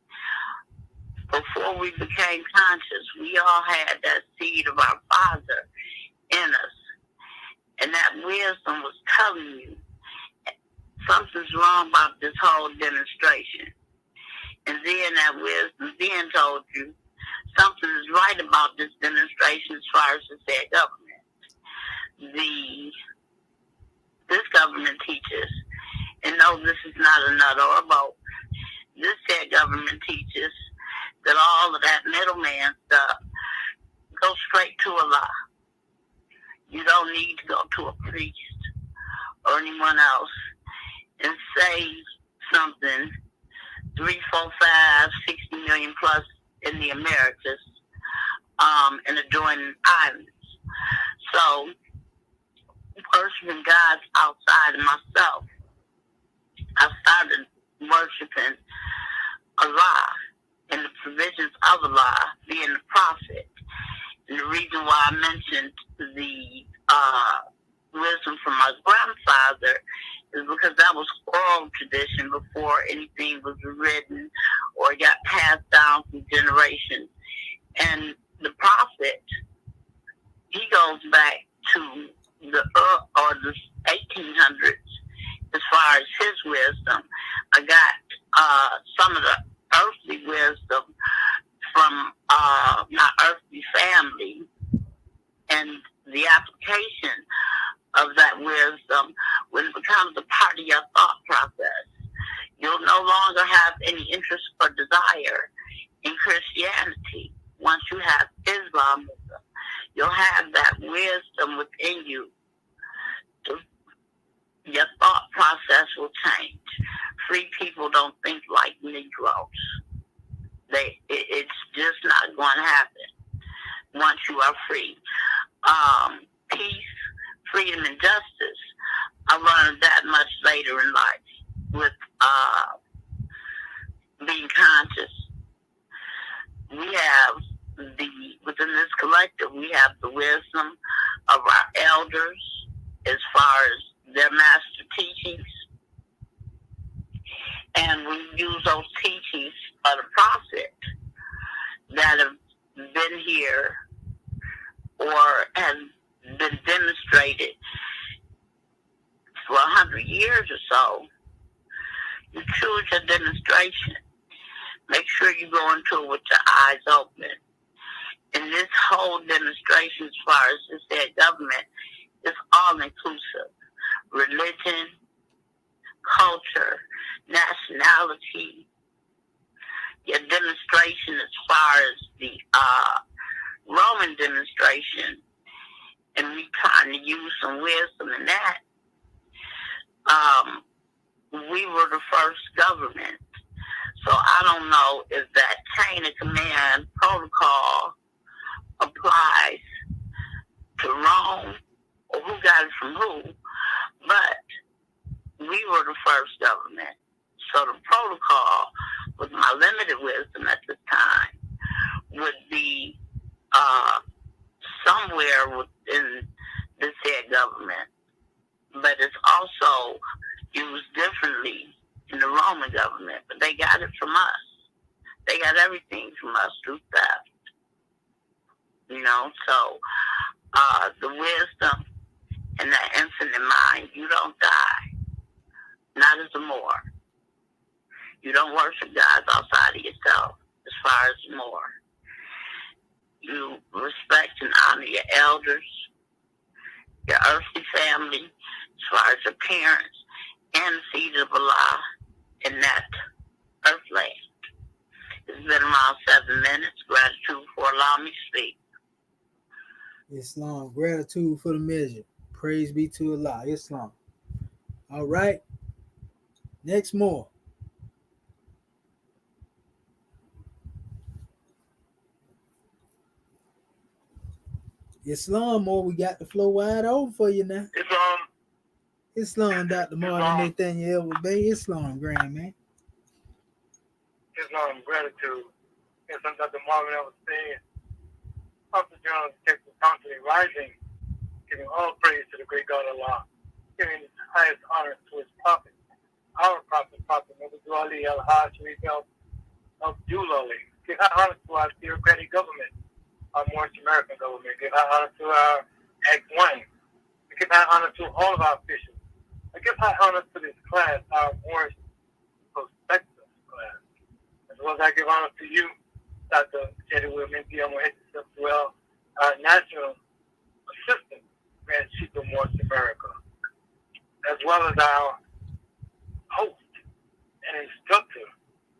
before we became conscious, we all had that seed of our Father in us. And that wisdom was telling you something's wrong about this whole demonstration. And then that wisdom then told you something is right about this demonstration as far as the said government. This government teaches, and no, this is not a nut or a boat. This said government teaches that all of that middleman stuff goes straight to Allah. You don't need to go to a priest or anyone else and say something 3, 4, 5, 60 million plus in the Americas, and adjoining islands. So, worshiping God's outside of myself, I started worshiping Allah and the provisions of Allah, being the prophet. And the reason why I mentioned the wisdom from my grandfather is because that was oral tradition before anything was written or got passed down from generations. And the prophet, he goes back to the 1800s as far as his wisdom. I got some of the earthly wisdom from my earthly family, and the application of that wisdom, when it becomes a part of your thought process, you'll no longer have any interest or desire in Christianity. Once you have Islamism, you'll have that wisdom within you. Your thought process will change. Free people don't think like Negroes. It's just not going to happen. once you are free. Peace, freedom, and justice. I learned that much later in life with being conscious. We have within this collective, we have the wisdom of our elders as far as their master teachings. And we use those teachings of the prophet that have been here or have been demonstrated for 100 years or so. You choose your demonstration. Make sure you go into it with your eyes open. And this whole demonstration, as far as this said government, is all inclusive. Religion, culture, nationality. Your demonstration as far as the Roman demonstration, and we trying to use some wisdom in that. We were the first government. So I don't know if that chain of command protocol applies to Rome or who got it from who, but we were the first government. So the protocol, with my limited wisdom at the time, would be somewhere within the said government, but it's also used differently in the Roman government, but they got it from us. They got everything from us through theft. You know, so the wisdom and the infinite mind, you don't die. Not as a Moor. You don't worship gods outside of yourself as far as more. You respect and honor your elders, your earthly family, as far as your parents, and the seed of Allah in that earthland. It's been around 7 minutes. Gratitude for allowing me to speak. Islam, gratitude for the measure. Praise be to Allah. Islam. All right. Next more. Islam, or we got the floor wide open for you now. Islam, Dr. Martin Nathaniel Bay. Islam, grand man. Islam, gratitude. As Dr. Marvin was saying, Prophet John takes the constantly rising, giving all praise to the great God Allah, giving the highest honor to his prophet, our prophet, Nabi Ali al-Hajj, Abdullah. Give high honor to our theocratic government, our Moorish American government. Give high honor to our Act 1. Give high honor to all of our officials. I give high honor to this class, our Moorish prospectus class. As well as I give honor to you, Dr. Jeddah Wilminti, as well, our National Assistant Grand Chief of Moorish America, as well as our host and instructor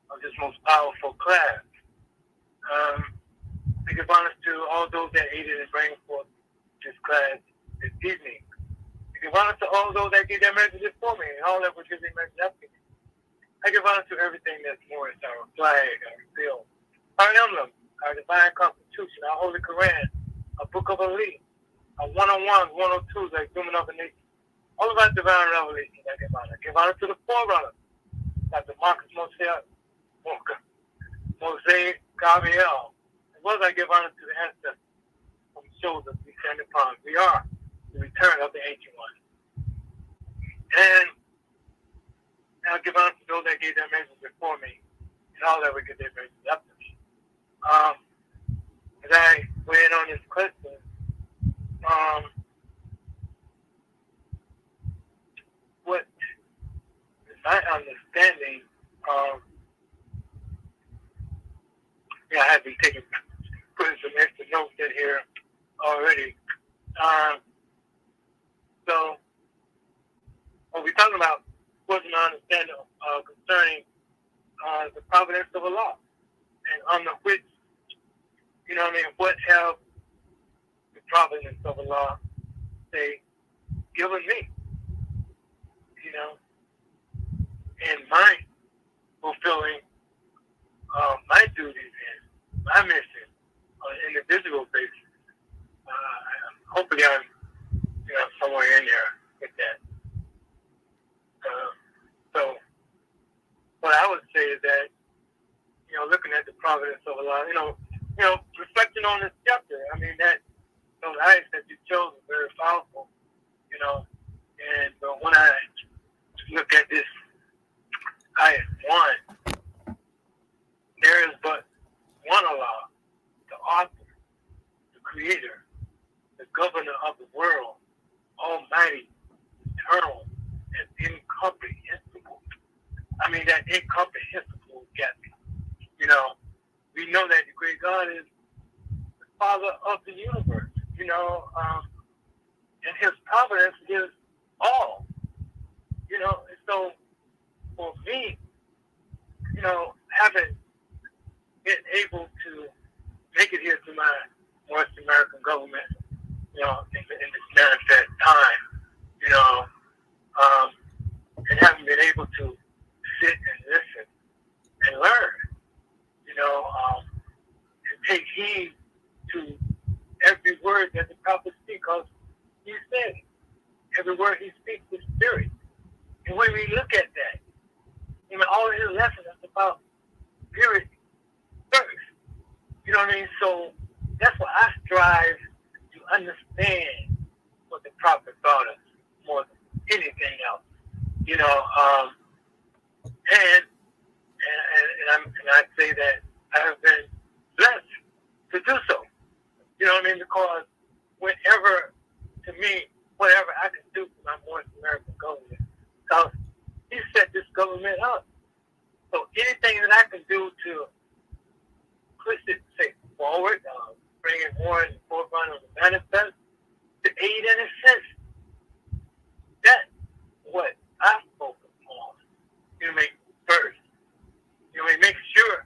of this most powerful class. I give honor to all those that aided in bringing forth this class this evening. I give honor to all those that gave their messages for me and all that were giving messages after me. I give honor to everything that's Moorish, our flag, our field, our emblem, our divine constitution, our holy Quran, our book of Ali, our 101, 102, like human of a nation. All of our divine revelations, I give honor. I give honor to the forerunner, Dr. Marcus Mosaic Gabriel. As well as I give honor to the ancestors from the shoulders we stand upon. We are the return of the ancient one. And I'll give honor to those that gave their messages before me and all that would give their messages after me. As I weigh in on this question, what is my understanding of, I have been putting some extra notes in here already. So, what we're talking about was an understanding concerning the providence of Allah, and under which, what have the providence of Allah, say, given me, and my fulfilling my duties and my mission on an individual basis. would say is that, looking at the providence of Allah, reflecting on this chapter, I mean, those ayahs that you chose are very powerful, and when I look at this ayah 1, there is but one Allah, the author, the creator, the governor of the world, almighty, eternal, and incomprehensible. I mean, that incomprehensible gets me. We know that the great God is the Father of the universe, and His providence is all, and so for me, having been able to make it here to my North American government, in this manifest time, and having been able to sit and listen and learn, and take heed to every word that the prophet speaks, because he said every word he speaks is spirit. And when we look at that, all of his lessons is about spirit first. You know what I mean? So that's what I strive to understand what the prophet taught us more than anything else. And I say that I have been blessed to do so. You know what I mean? Because whenever, to me, whatever I can do for my North American government, because he set this government up. So anything that I can do to push it, say, forward, bring it more in the forefront of the manifest, to aid and assist, that's what I focus on. First. Make sure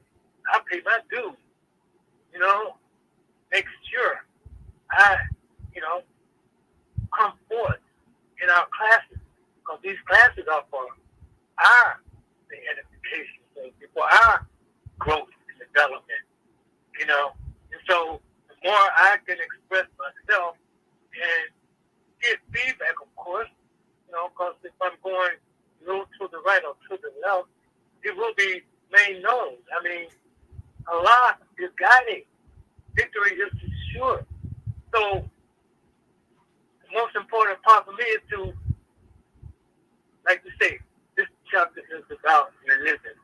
I pay my dues. Make sure I, come forth in our classes, because these classes are for our edification, for our growth and development, And so the more I can express myself and get feedback, of course, because if I'm going a little to the right or to the left, it will be made known. I mean, Allah is guiding. Victory is sure. So the most important part for me is to, like you say, this chapter is about religion,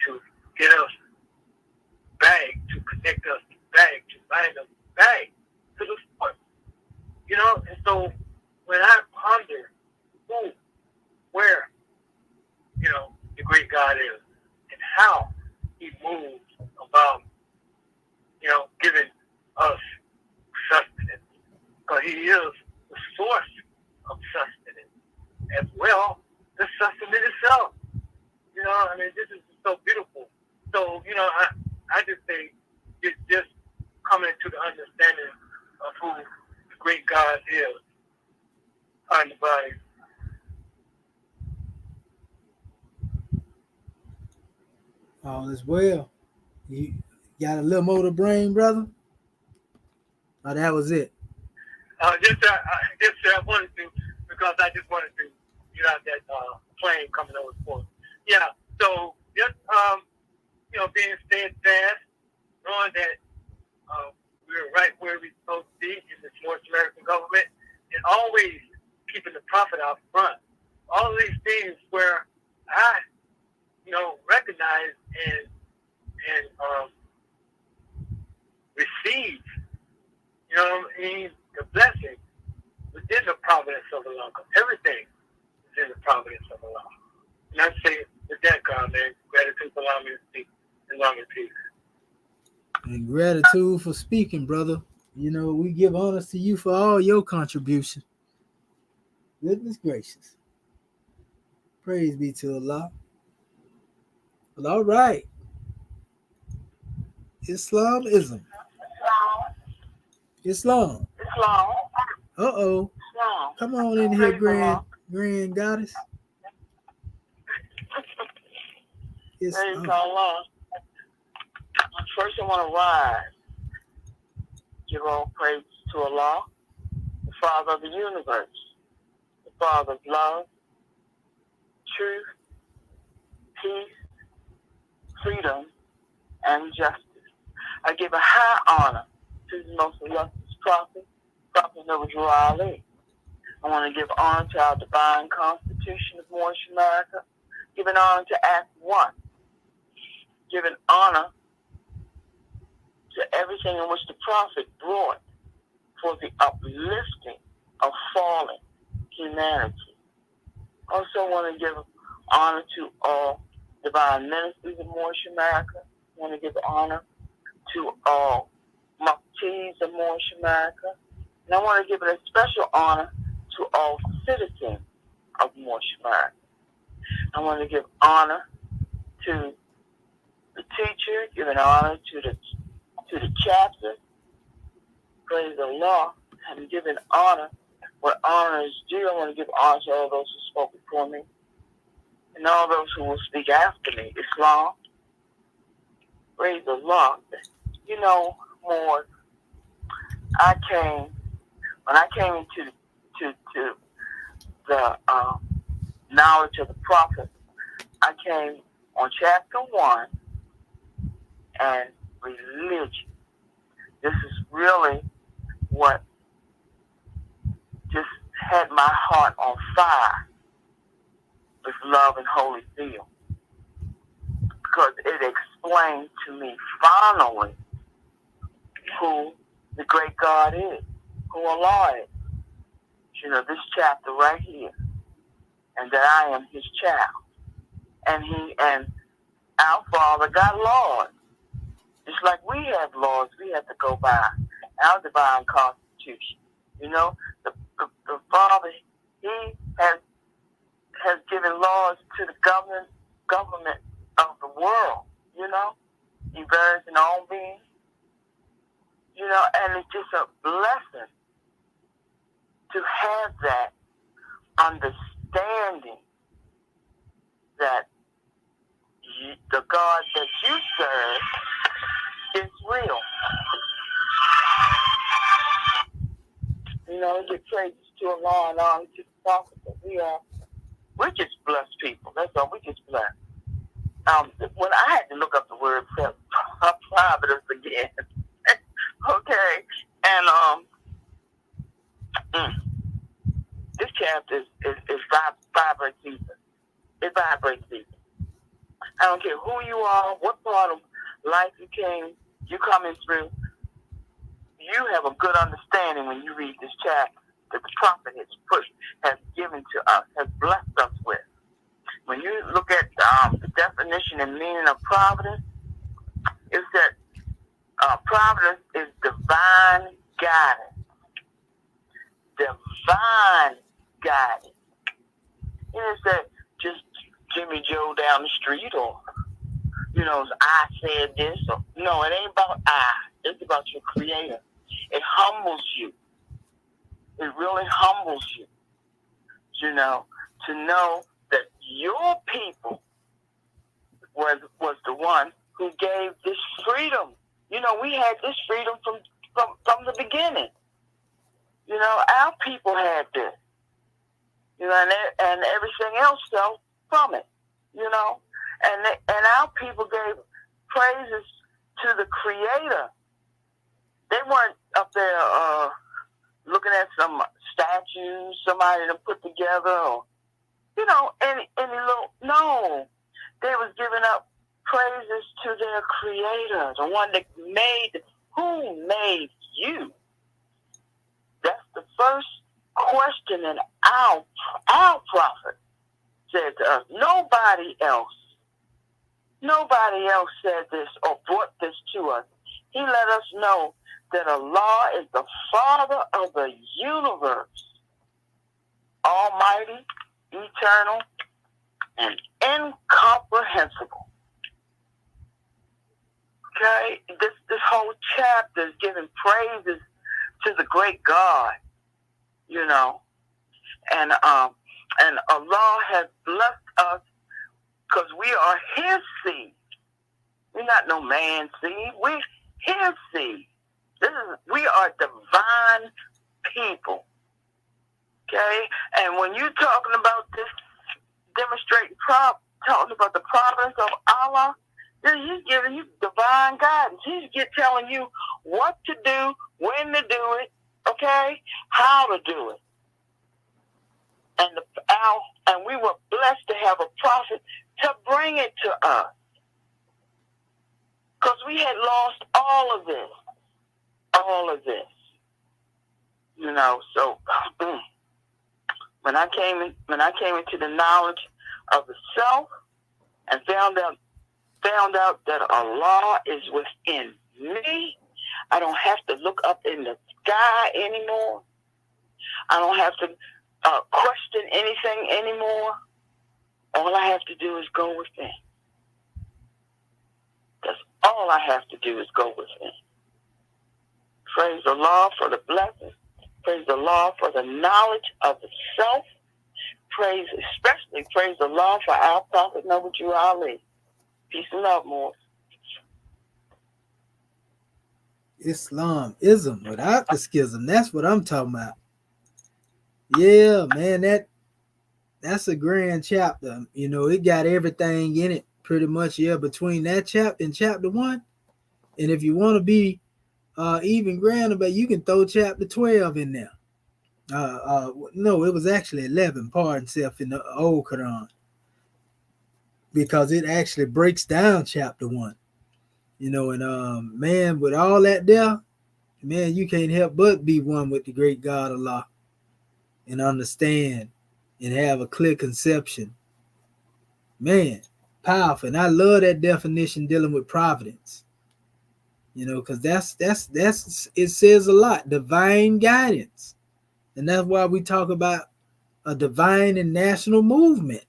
to get us back, to connect us back, to bind us back to the source. And so when I ponder who, where, the great God is and how he moves about, giving us sustenance, because he is the source of sustenance as well, the sustenance itself. This is so beautiful. So, I just say it's just coming to the understanding of who the great God is on the body. All is well. You got a little motor brain, brother? Oh, that was it. I wanted to, because I just wanted to get out that plane coming over the port. Yeah, so just, being steadfast, knowing that we're right where we're supposed to be in this North American government, and always keeping the prophet out front. All of these things where I, recognize and receive, the blessing within the providence of Allah. Everything is in the providence of Allah. And I say with that, God, man, gratitude for allowing me to speak in long and peace. And gratitude for speaking, brother. We give honors to you for all your contribution. Goodness gracious. Praise be to Allah. Well, all right. Islamism. Islam. Uh-oh. Come on in here, grand goddess. Allah. First, I want to rise. Give all praise to Allah, the Father of the universe, the Father of love, truth, peace, freedom, and justice. I give a high honor to the most illustrious prophet, Prophet Noble Ali. I want to give honor to our divine constitution of Moorish America, giving honor to Act 1, giving honor to everything in which the prophet brought for the uplifting of fallen humanity. Also want to give honor to all divine ministers of Moorish America. I want to give honor to all muftis of Moorish America. And I want to give a special honor to all citizens of Moorish America. I want to give honor to the teacher, giving honor to the chapter. Praise the Lord. And giving honor where honor is due. I want to give honor to all those who spoke before me and all those who will speak after me. Islam. Praise the Lord. You know, more. When I came into to the knowledge of the prophet, I came on chapter 1 and religion. This is really what just had my heart on fire with love and holy zeal, because it explained to me finally who the great God is, who Allah is. You know, this chapter right here, and that I am His child, and He and our Father got laws, just like we have laws we have to go by, our divine constitution. You know, the Father, He has given laws to the government of the world. You know, He bears in all being. You know, and it's just a blessing to have that understanding that the God that you serve is real. You know, give praises to Allah and honor to the Prophet. We're just blessed people. That's all. We're just blessed. When I had to look up the word providence again, okay, and this chapter is vibrates even. It vibrates even. I don't care who you are, what part of life you're coming through. You have a good understanding when you read this chapter that the prophet has given to us, has blessed us with. When you look at the definition and meaning of providence, it's that providence is divine guidance. Divine guidance. You know, it's that just Jimmy Joe down the street, or, you know, I said this, or, no, it ain't about I. It's about your Creator. It humbles you. It really humbles you, you know, to know that your people was the one who gave this freedom. You know, we had this freedom from the beginning. You know, our people had this. You know, and everything else fell from it. You know, and our people gave praises to the Creator. They weren't up there looking at some statues somebody to put together, or, you know, any little. No, they was giving up praises to their Creator, the one that who made you. That's the first question that our prophet said to us. Nobody else said this or brought this to us. He let us know that Allah is the Father of the universe, almighty, eternal, and incomprehensible. Okay, this whole chapter is giving praises to the great God, you know, and Allah has blessed us because we are His seed. We're not no man's seed. We're His seed. We are divine people. Okay, and when you're talking about this, demonstrating talking about the providence of Allah, He's giving you divine guidance. He's telling you what to do, when to do it, okay, how to do it. And we were blessed to have a prophet to bring it to us, because we had lost all of this. So when I came into the knowledge of the self and found out that Allah is within me, I don't have to look up in the sky anymore. I don't have to question anything anymore. All I have to do is go within. That's all I have to do is go within. Praise the Lord for the blessing. Praise the Lord for the knowledge of the self. Especially praise the Lord for our prophet, Noble Drew Ali. Peace and love, more. Islamism without the schism. That's what I'm talking about. Yeah, man, that's a grand chapter. It got everything in it pretty much. Yeah, between that chapter and chapter 1. And if you want to be even grander, but you can throw chapter 12 in there. No, it was actually 11, pardon self, in the old Quran, because it actually breaks down chapter 1. And man, with all that there, man, you can't help but be one with the great God Allah and understand and have a clear conception. Man, powerful. And I love that definition dealing with providence. Because that's it says a lot. Divine guidance. And that's why we talk about a divine and national movement.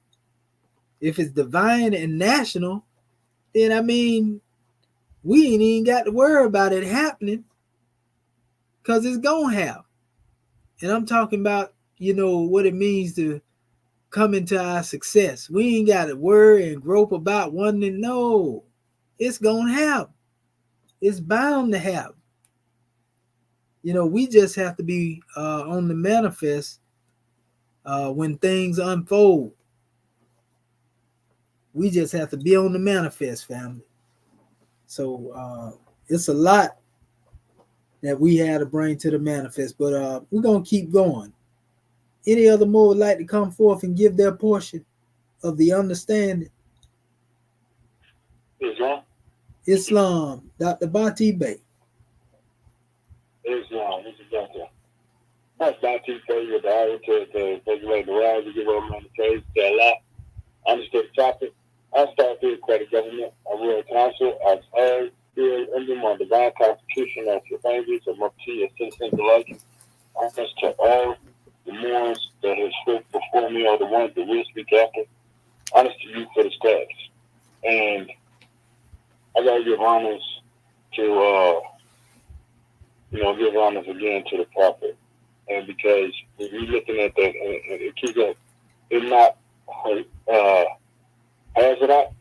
If it's divine and national, then we ain't even got to worry about it happening, because it's gonna happen. And I'm talking about, what it means to come into our success. We ain't got to worry and grope about one to know. It's gonna happen. It's bound to happen. We just have to be on the manifest when things unfold. We just have to be on the manifest, family. So it's a lot that we had to bring to the manifest, but we're going to keep going. Any other more would like to come forth and give their portion of the understanding? Islam, Dr. Bati Bey. Islam, this is Dr. That's Bati Bey with the hour to regulate the rise and give over on the case to Allah. Understood the topic. I start the credit government, a royal council, as heard, field, under my divine constitution as your angels of Mopti, a citizen alike. Honest to all the morals that have spoke before me, or the ones that will speak after. Honest to you for the stats. And I gotta give honors to give honors again to the prophet. And because if you're looking at that, and it keeps up, it's not Hazrat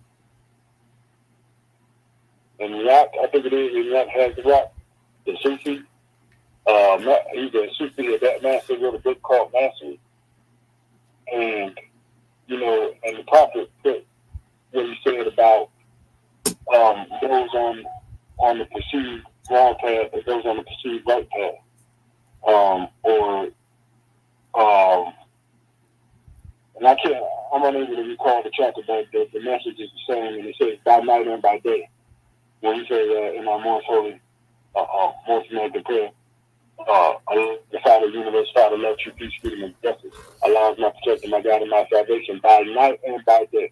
and Yak, I think it is Yak Hazrat, the Sufi. He's a Sufi of that master, wrote a book called Mastery. And and the prophet put what he said about those on the perceived wrong path and those on the perceived right path. And I'm unable to recall the chapter, but the message is the same, and it says by night and by day. When we say in our most holy, most American prayer, the Father of the universe, Father, love, true peace, freedom, and justice, allows my protection, my God, and my salvation by night and by day.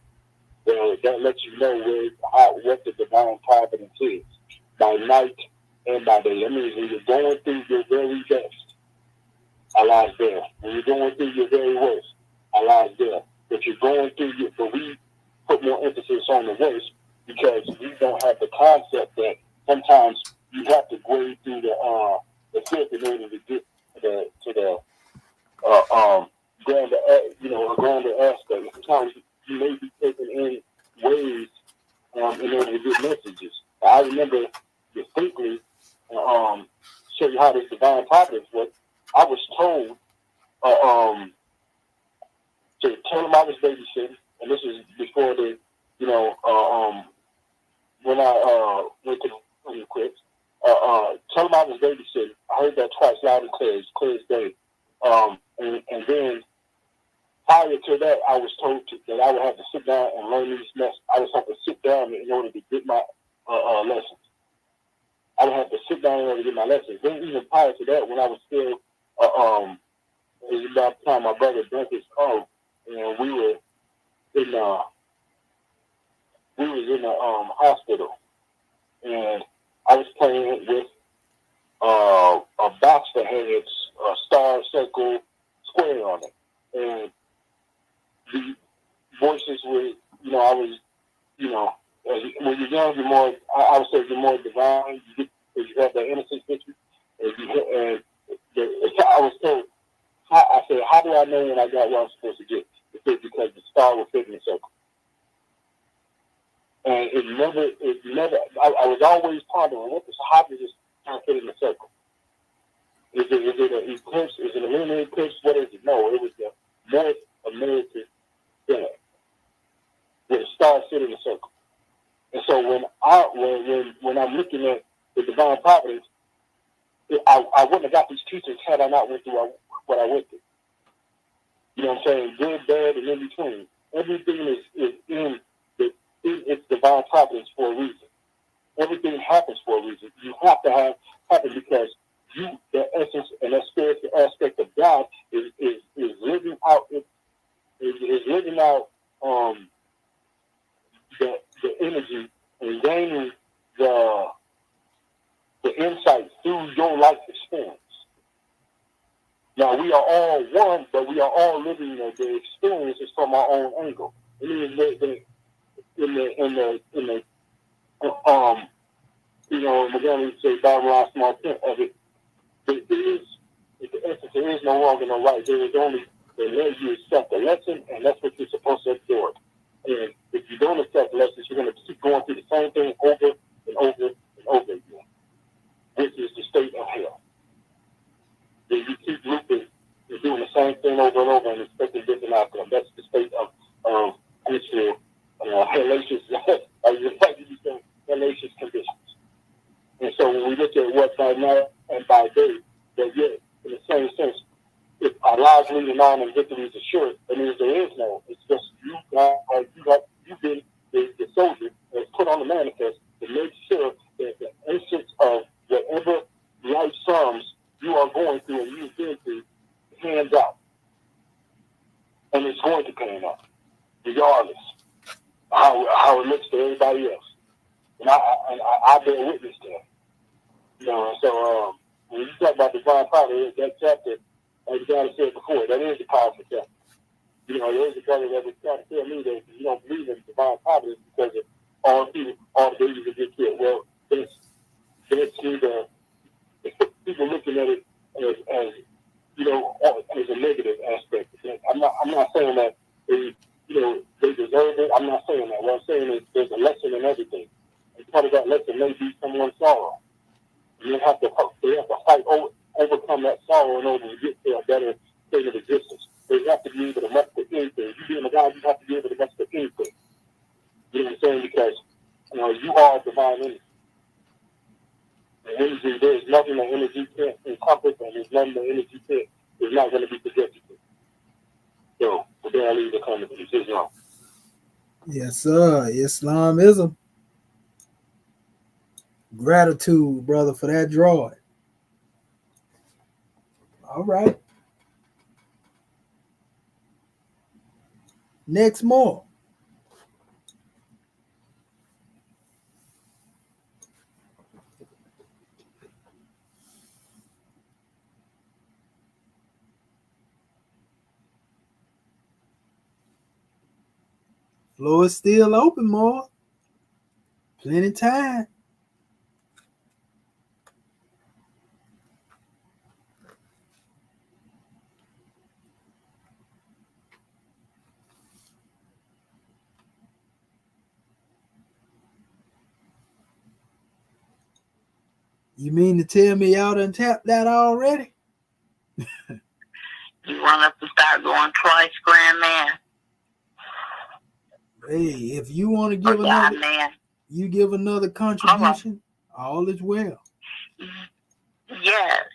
Well, that lets you know what the divine providence is. By night and by day. That means when you're going through your very best, Allah's there. When you're going through your very worst, Allah's there. But we put more emphasis on the worst because we don't have the concept that sometimes you have to grade through the filth in order to get to the grander aspect. Sometimes you may be taken in ways in order to get messages. I remember distinctly show you how this divine providence was. I was told to tell him I was babysitting, and this is before the babysitting. I heard that twice, loud and clear as day. And then prior to that, I was told that I would have to sit down and learn these lessons. I would have to sit down in order to get my lessons. I would have to sit down in order to get my lessons. Then even prior to that, when I was still, it was about the time my brother drank his car, and we was in the hospital, and I was playing with a box that had a star, circle, square on it, and the voices were, I was, when you're young, you're more, I would say you're more divine, you have that innocence with you, and I was told, I said, how do I know when I got what I'm supposed to get? It said, because the star was fitting the circle. And it never, I was always pondering, how does this star fit in the circle? Is it an eclipse? Is it a lunar eclipse? What is it? No, it was the North American flag, where the star fit in the circle. And so when I'm looking at the divine providence, I wouldn't have got these teachers had I not went through what I went through. You know what I'm saying? Good, bad, and in between. Everything is in its divine providence for a reason. Everything happens for a reason. You have to have happen because the essence and that spiritual aspect of God is living out the energy and gaining the insight through your life experience. Now we are all one, but we are all living the experiences from our own angle. And McGonagall say Babylon small print of it. There is no wrong and no right. There is only the way you accept the lesson, and that's what you're supposed to absorb. And if you don't accept lessons, you're going to keep going through the same thing over and over and over again, which is the state of hell. Then you keep looping and doing the same thing over and over and expecting different outcome. That's the state of hellacious, hellacious conditions. And so when we look at what by night and by day, that yet in the same sense, if our lives leading on and victory is assured, that means there is no. It's just you've been the soldier that's put on the manifest to make sure that the essence of whatever life sums you are going through and you've been through hands out. And it's going to pan out, regardless of how it looks to everybody else. And I bear witness to that. So when you talk about divine power, that chapter, like God said before, that is a powerful chapter. There is a brother that was trying to tell me that you don't believe in divine providence because of all the babies that get killed. Well, it's either people looking at it as as a negative aspect. I'm not saying that they deserve it. I'm not saying that. What I'm saying is there's a lesson in everything. And part of that lesson may be someone's sorrow. And they have to fight overcome that sorrow in order to get to a better state of existence. They have to be able to muster anything. You being a God, you have to be able to muster anything. You know what I'm saying? Because you are divine energy. And energy, there is nothing that energy can't encompass, and there's nothing that energy is not going to be projected to. So, today I leave the comment to Islam. Yes, sir. Islamism. Gratitude, brother, for that drawing. All right. Next more. Floor is still open, more. Plenty time. You mean to tell me y'all done tapped that already? You want us to start going twice, grand man? Hey, if you want to give another, you give another contribution, all is well. Yes.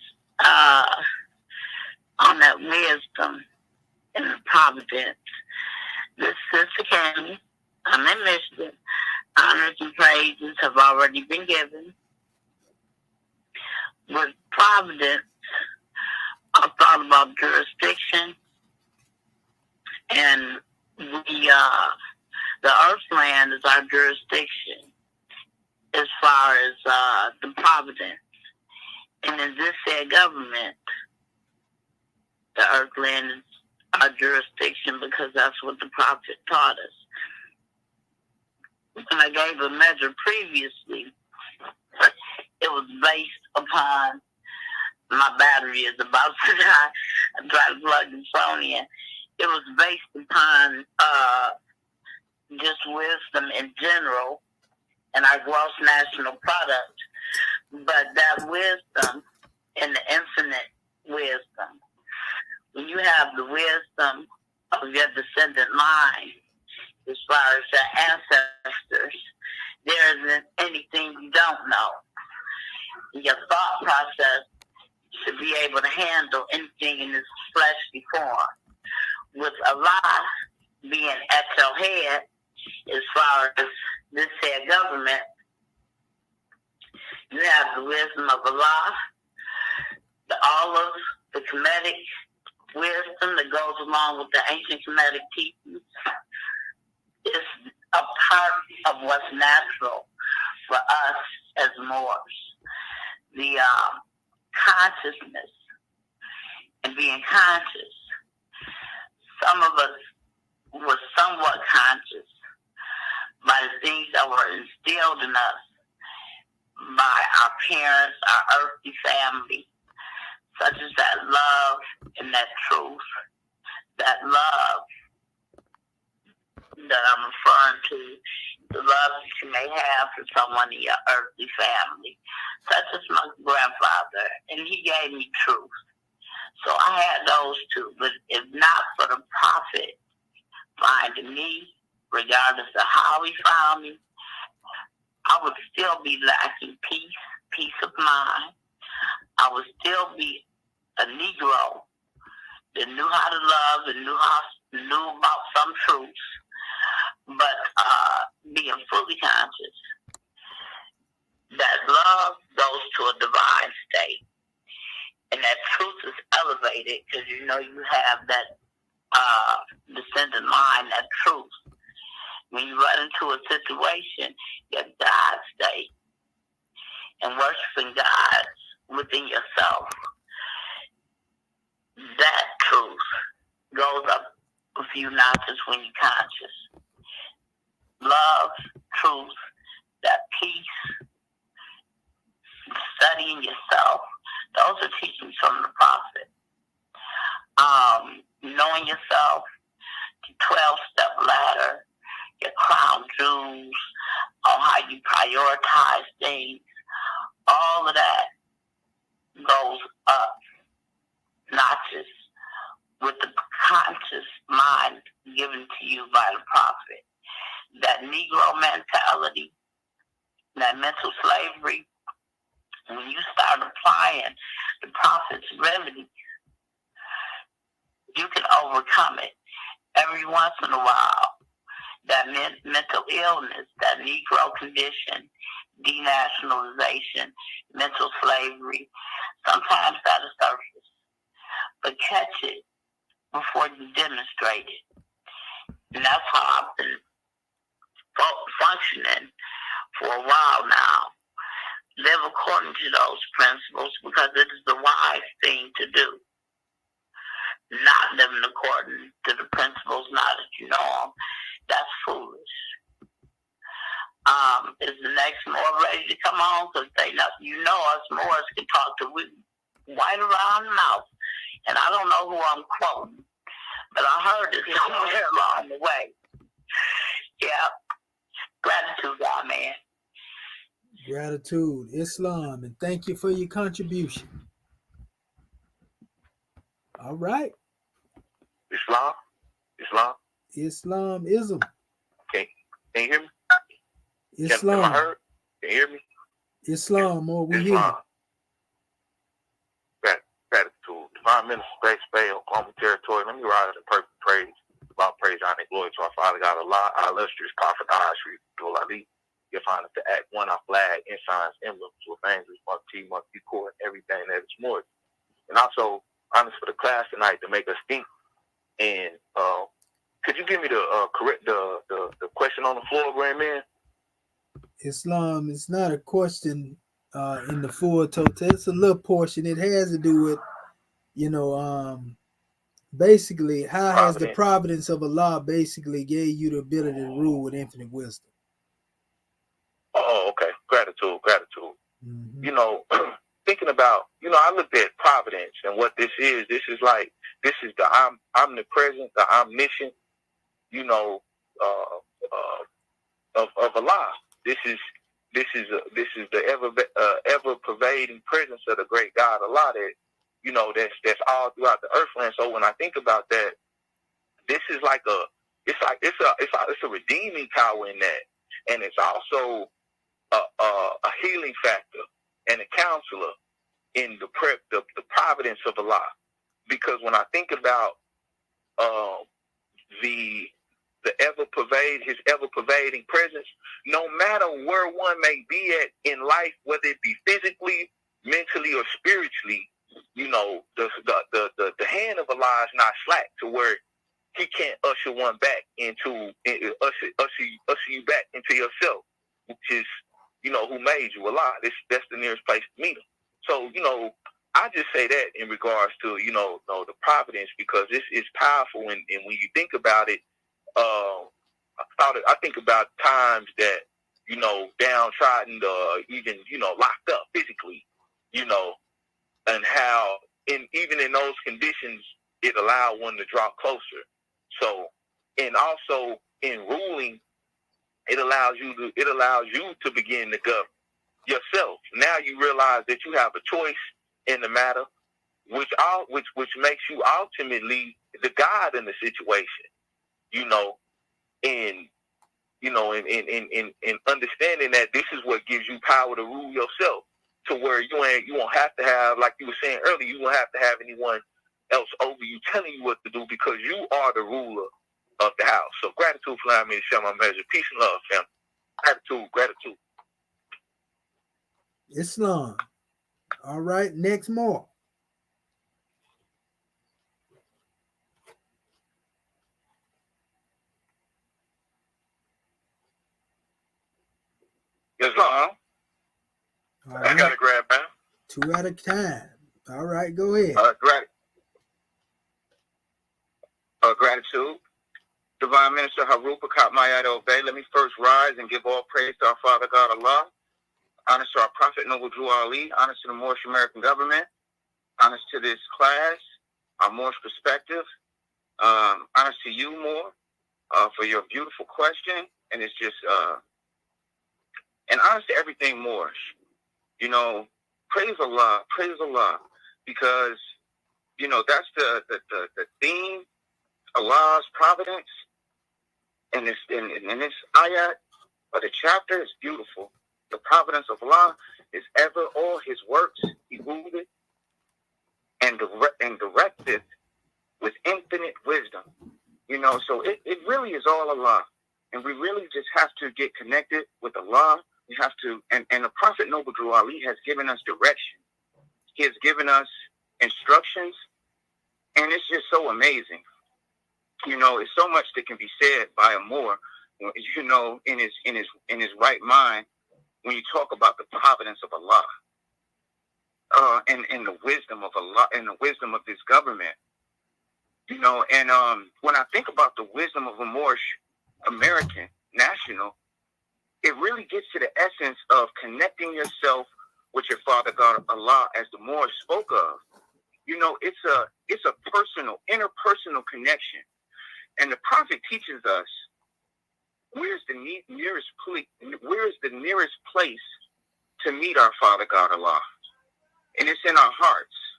On that wisdom and the providence. This sister Cammy, I'm in Michigan. Honors and praises have already been given. With providence, I thought about jurisdiction, and the earthland is our jurisdiction as far as the providence. And in this said government, the earthland is our jurisdiction because that's what the prophet taught us. When I gave a measure previously, it was based upon, my battery is about to die. I tried to plug the phone in. It was based upon just wisdom in general and our gross national product. But that wisdom and the infinite wisdom, when you have the wisdom of your descendant line, as far as your ancestors, there isn't anything you don't know. Your thought process should be able to handle anything in this fleshly form. With Allah being at your head, as far as this head government, you have the wisdom of Allah, the olive, the Kemetic wisdom that goes along with the ancient Kemetic teachings. Is a part of what's natural for us as Moors. The consciousness and being conscious. Some of us were somewhat conscious by the things that were instilled in us by our parents, our earthly family, such as that love and that truth, that love that I'm referring to, the love that you may have for someone in your earthly family, such as my grandfather, and he gave me truth. So I had those two, but if not for the prophet finding me, regardless of how he found me, I would still be lacking peace of mind. I would still be a Negro that knew how to love and knew about some truths, but being fully conscious that love goes to a divine state, and that truth is elevated because you know you have that descendant line, that truth. When you run into a situation, your God state, and worshiping God within yourself, that truth goes up a few notches when you're conscious. Love, truth, that peace, studying yourself, those are teachings from the prophet. Knowing yourself, the 12-step ladder, your crown jewels, on how you prioritize things, all of that goes up notches with the conscious mind given to you by the prophet. That Negro mentality, that mental slavery, when you start applying the prophet's remedy, you can overcome it. Every once in a while, that mental illness, that Negro condition, denationalization, mental slavery, sometimes that'll surface. But catch it before you demonstrate it. And that's how I've been functioning for a while now. Live according to those principles because it is the wise thing to do. Not living according to the principles now that you know them, that's foolish. Is the next Moor ready to come on? Because they know, you know us Moors can talk to white around the mouth. And I don't know who I'm quoting, but I heard it somewhere along the way. Yeah. Gratitude, God, man. Gratitude, Islam, and thank you for your contribution. All right. Islamism. Can you hear me? Islam. Am I heard? Can you hear me? Islam, or we hear you. Prime Minister Grace Bay, Oklahoma Territory. Let me rise in perfect praise, about praise, honor, and glory to our Father God, Allah, our illustrious prophet, Ashri, Dul Ali. Give honor to Act 1, our flag, ensigns, emblems, with angels, marquee, core, and everything that is more. And also, honors for the class tonight to make us think. And could you give me the correct the question on the floor, Grand Man? Islam is not a question in the full total. It's a little portion. It has to do with, basically, how has the providence of Allah basically gave you the ability to rule with infinite wisdom? Oh, okay. Gratitude. Mm-hmm. Thinking about, I looked at providence and what this is. This is the omnipresent, the omniscient, of Allah. This is the ever pervading presence of the great God Allah that that's all throughout the earthland. So when I think about that, this is it's a redeeming power in that, and it's also a healing factor and a counselor in the providence of Allah. Because when I think about his ever pervading presence, no matter where one may be at in life, whether it be physically, mentally, or spiritually, the hand of Allah is not slack to where He can't usher one back usher you back into yourself, which is who made you, Allah. That's the nearest place to meet Him. So I just say that in regards to the providence, because it's powerful, and when you think about it, I think about times that downtrodden, even locked up physically, and how even in those conditions it allowed one to draw closer. So, and also in ruling, it allows you to begin to govern yourself. Now you realize that you have a choice in the matter, which makes you ultimately the God in the situation. And understanding that this is what gives you power to rule yourself, to where you won't have to have, like you were saying earlier, you won't have to have anyone else over you telling you what to do, because you are the ruler of the house. So gratitude for allowing me to share my message. Peace and love, fam. Gratitude. Islam. All right, next more. Islam. I got to grab, man. 2 at a time. All right, go ahead. Gratitude. Divine Minister Harupa Katmayat Obey. Let me first rise and give all praise to our Father God Allah. Honors to our Prophet Noble Drew Ali. Honors to the Moorish American government. Honors to this class, our Moorish perspective. Honors to you, Moor, for your beautiful question. And it's just, and honors to everything Moorish. Praise Allah, because, that's the theme, Allah's providence. And this ayat, or the chapter, is beautiful. The providence of Allah is ever all His works He ruleth and directeth with infinite wisdom. So it really is all Allah. And we really just have to get connected with Allah. We have to, and the Prophet Noble Drew Ali has given us direction. He has given us instructions, and it's just so amazing. It's so much that can be said by a Moor, in his right mind, when you talk about the providence of Allah, and the wisdom of Allah, and the wisdom of this government. And when I think about the wisdom of a Moorish American national, it really gets to the essence of connecting yourself with your Father God Allah, as the Moors spoke of. It's a personal, interpersonal connection. And the Prophet teaches us where's the nearest place to meet our Father God Allah. And it's in our hearts.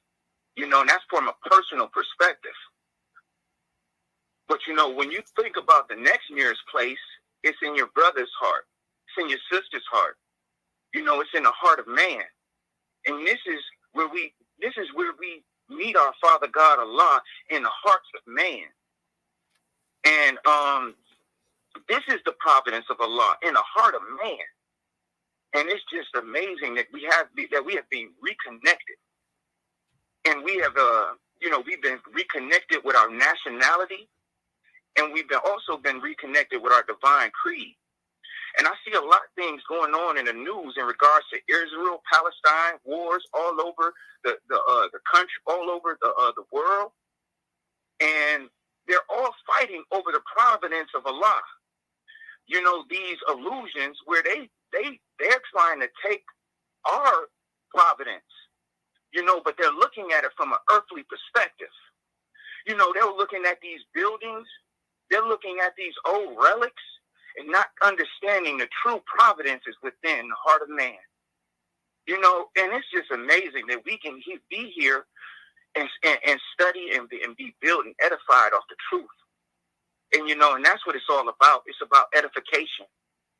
And that's from a personal perspective. But when you think about the next nearest place, it's in your brother's heart. It's in your sister's heart. It's in the heart of man. And this is where we meet our Father God Allah in the hearts of man. And this is the providence of Allah in the heart of man. And it's just amazing that we have been reconnected. And we have we've been reconnected with our nationality, and we've also been reconnected with our divine creed. And I see a lot of things going on in the news in regards to Israel, Palestine, wars all over the country, all over the world, and they're all fighting over the providence of Allah. You know, these illusions where they're trying to take our providence, you know, but they're looking at it from an earthly perspective. You know, they're looking at these buildings, they're looking at these old relics, and not understanding the true providence is within the heart of man. You know, and it's just amazing that we can be here and study and be built and edified off the truth. And, you know, and that's what it's all about. It's about edification.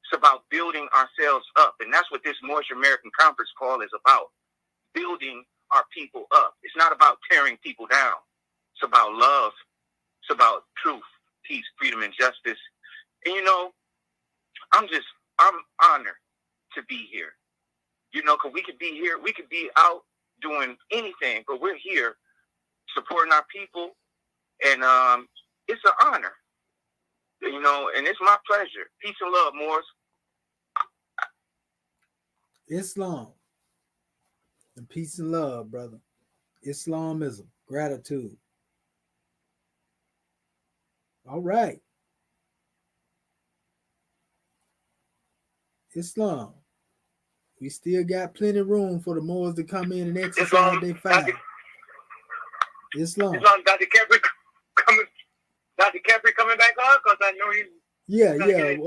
It's about building ourselves up. And that's what this Moorish American Conference call is about, building our people up. It's not about tearing people down. It's about love. It's about truth, peace, freedom, and justice. And, you know, I'm honored to be here. You know, because we could be here, we could be out doing anything, but we're here supporting our people. And it's an honor. You know, and it's my pleasure. Peace and love, Moors. Islam. And peace and love, brother. Islamism. Gratitude. All right. Islam. We still got plenty of room for the Moors to come in and exercise their fire. Islam. Dr. Kemper coming back on? Because I know he's... Yeah. Okay,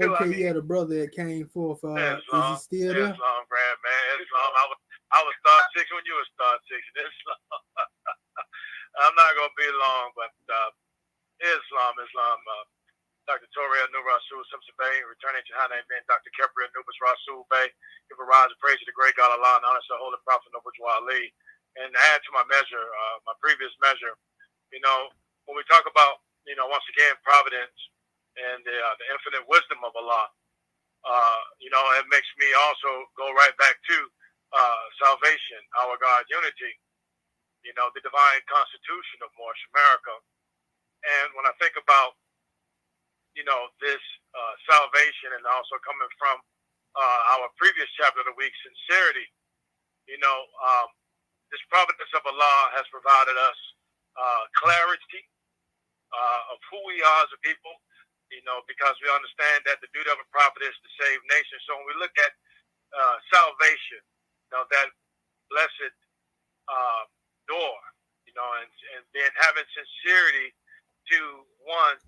the brother that came forth. Is he still there? Islam, man. Islam. I was star 6 when you were star 6. Islam. I'm not going to be long, but Islam. Dr. Torre Anubis Rasul Simpson Bey, returning to Hana Ben, Dr. Kepri Anubis Rasul Bey, give a rise and praise to the great God Allah and honor to the Holy Prophet Noble Ali. And add to my measure, my previous measure, you know, when we talk about, you know, once again, providence and the infinite wisdom of Allah, you know, it makes me also go right back to salvation, our God, unity, you know, the divine constitution of Moorish America. And when I think about, you know, this salvation and also coming from our previous chapter of the week, sincerity, you know, this providence of Allah has provided us clarity of who we are as a people, you know, because we understand that the duty of a prophet is to save nations. So when we look at salvation, you know, that blessed door, you know, and then having sincerity to one,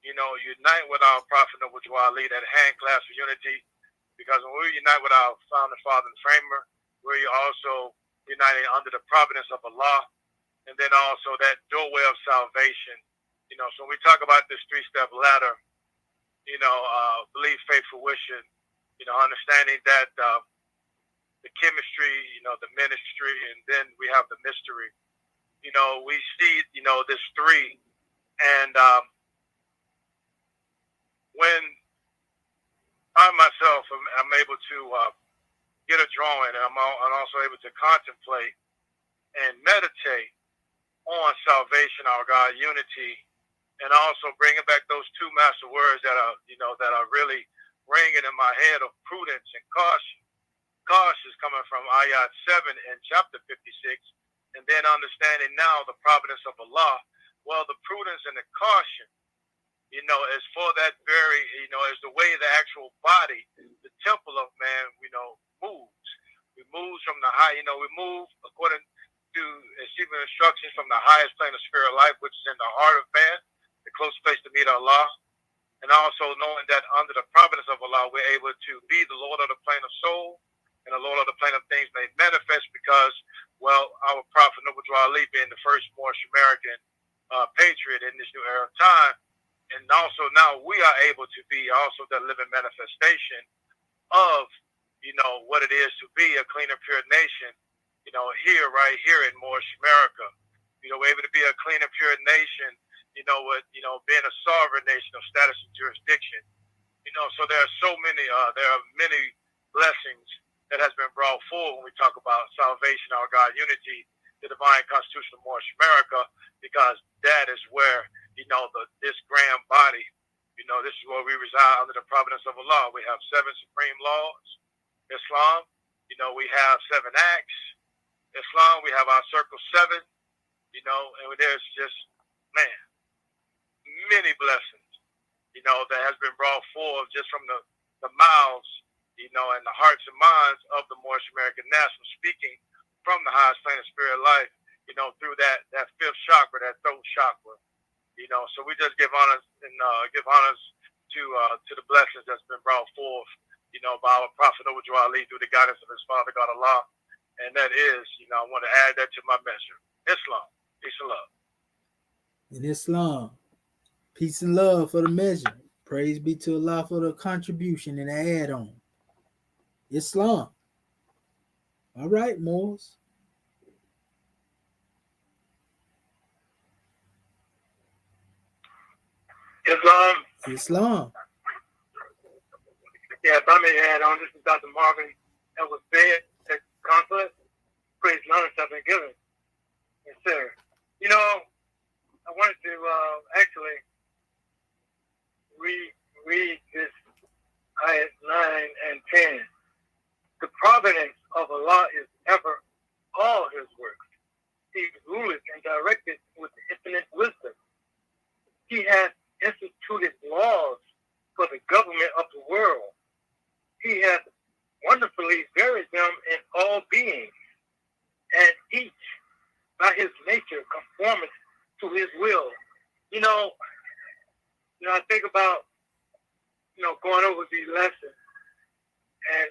you know, unite with our prophet Noble Ali, that hand clasp of unity, because when we unite with our founder, father, and framer, we're also united under the providence of Allah, and then also that doorway of salvation. You know, so when we talk about this 3-step ladder, you know, belief, faith, fruition, you know, understanding that the chemistry, you know, the ministry, and then we have the mystery. You know, we see, you know, this 3, and when I myself am able to get a drawing, and I'm also able to contemplate and meditate on salvation, our God, unity, and also bringing back those 2 master words that are, you know, that are really ringing in my head of prudence and caution. Caution is coming from ayat 7 in chapter 56, and then understanding now the providence of Allah. Well, the prudence and the caution, you know, is for that very, you know, is the way the actual body, the temple of man, you know, moves. We move from the high, you know, we move according to receiving instructions from the highest plane of spirit life, which is in the heart of man, the close place to meet Allah. And also knowing that under the providence of Allah, we're able to be the Lord of the plane of soul and the Lord of the plane of things made manifest because, well, our prophet Noble Ali being the first Moorish American patriot in this new era of time. And also now we are able to be also the living manifestation of, you know, what it is to be a clean and pure nation, you know, right here in Moorish America. You know, we're able to be a clean and pure nation, you know, with, you know, being a sovereign nation of status and jurisdiction. You know, so there are many blessings that has been brought forward when we talk about salvation, our God unity, the divine constitution of Moorish America, because that is where, you know, this grand body, you know, this is where we reside under the providence of Allah. We have 7 supreme laws. Islam, you know, we have 7 acts. Islam, we have our circle 7, you know, and there's just, man, many blessings, you know, that has been brought forth just from the mouths, you know, and the hearts and minds of the Moorish American National, speaking from the highest plane of spirit life, you know, through that 5th chakra, that throat chakra, you know. So we just give honors and give honors to the blessings that's been brought forth, you know, by our Prophet Noble Ali through the guidance of his Father God Allah, and that is, you know, I want to add that to my measure. Islam, peace and love. In Islam, peace and love for the measure. Praise be to Allah for the contribution and the add-on. Islam. All right, Moors. Islam. Yeah, if I may add on, this is Dr. Marvin that was fed at consulate. Praise and honor have been given. Yes, sir. You know, I wanted to actually read this ayat 9 and 10. The providence of Allah is ever all his works. He ruleth and directeth with infinite wisdom. He has instituted laws for the government of the world. He has wonderfully varied them in all beings, and each by his nature conformeth to his will. You know, I think about, you know, going over these lessons, and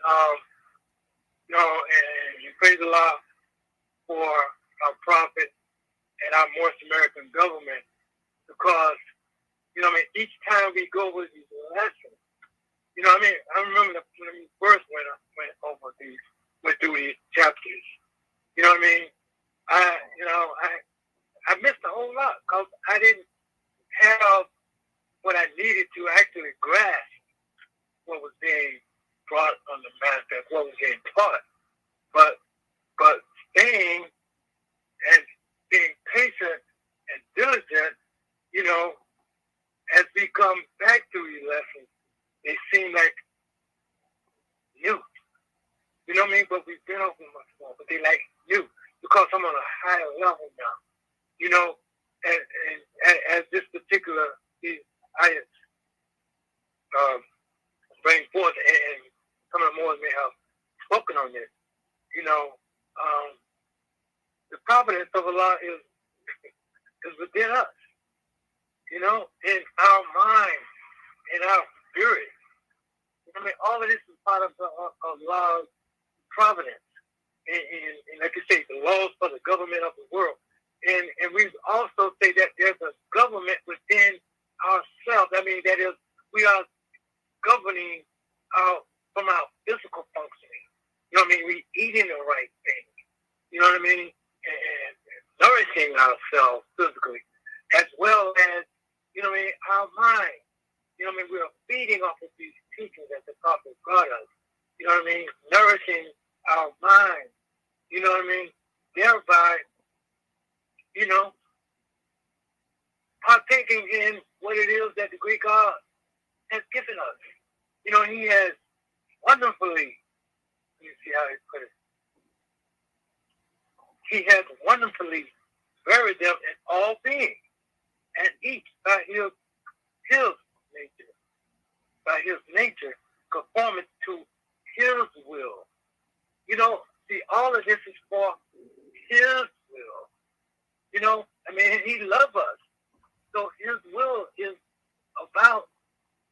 you know, and you praise Allah for our prophet and our Moorish American government, because, you know, I mean, each time we go over these lessons, you know, I mean, I remember when we first went through these chapters. You know what I mean? I missed a whole lot because I didn't have what I needed to actually grasp what was being brought on the manifest, what was being taught. But staying and being patient and diligent, you know, as we come back to these lessons, they seem like new. You know what I mean? But we've been over much more, but they like new because I'm on a higher level now. You know, and as this particular ayats bring forth, and some of the more may have spoken on this, you know, the providence of Allah is within us, you know, in our mind, in our spirit. I mean, all of this is part of Allah's providence. And like you say, the laws for the government of the world. And we also say that there's a government within ourselves. I mean, that is, we are governing from our physical functioning. You know what I mean? We eating the right thing. You know what I mean? And nourishing ourselves physically, as well as, you know what I mean, our mind. You know what I mean? We are feeding off of these teachings that the Prophet brought us. You know what I mean? Nourishing our mind. You know what I mean? Thereby, you know, partaking in what it is that the great God has given us. You know, he has wonderfully, let me see how he put it. He has wonderfully buried them in all beings, and each by his nature, conforming to his will. You know, see, all of this is for his will. You know, I mean, he loves us. So his will is about,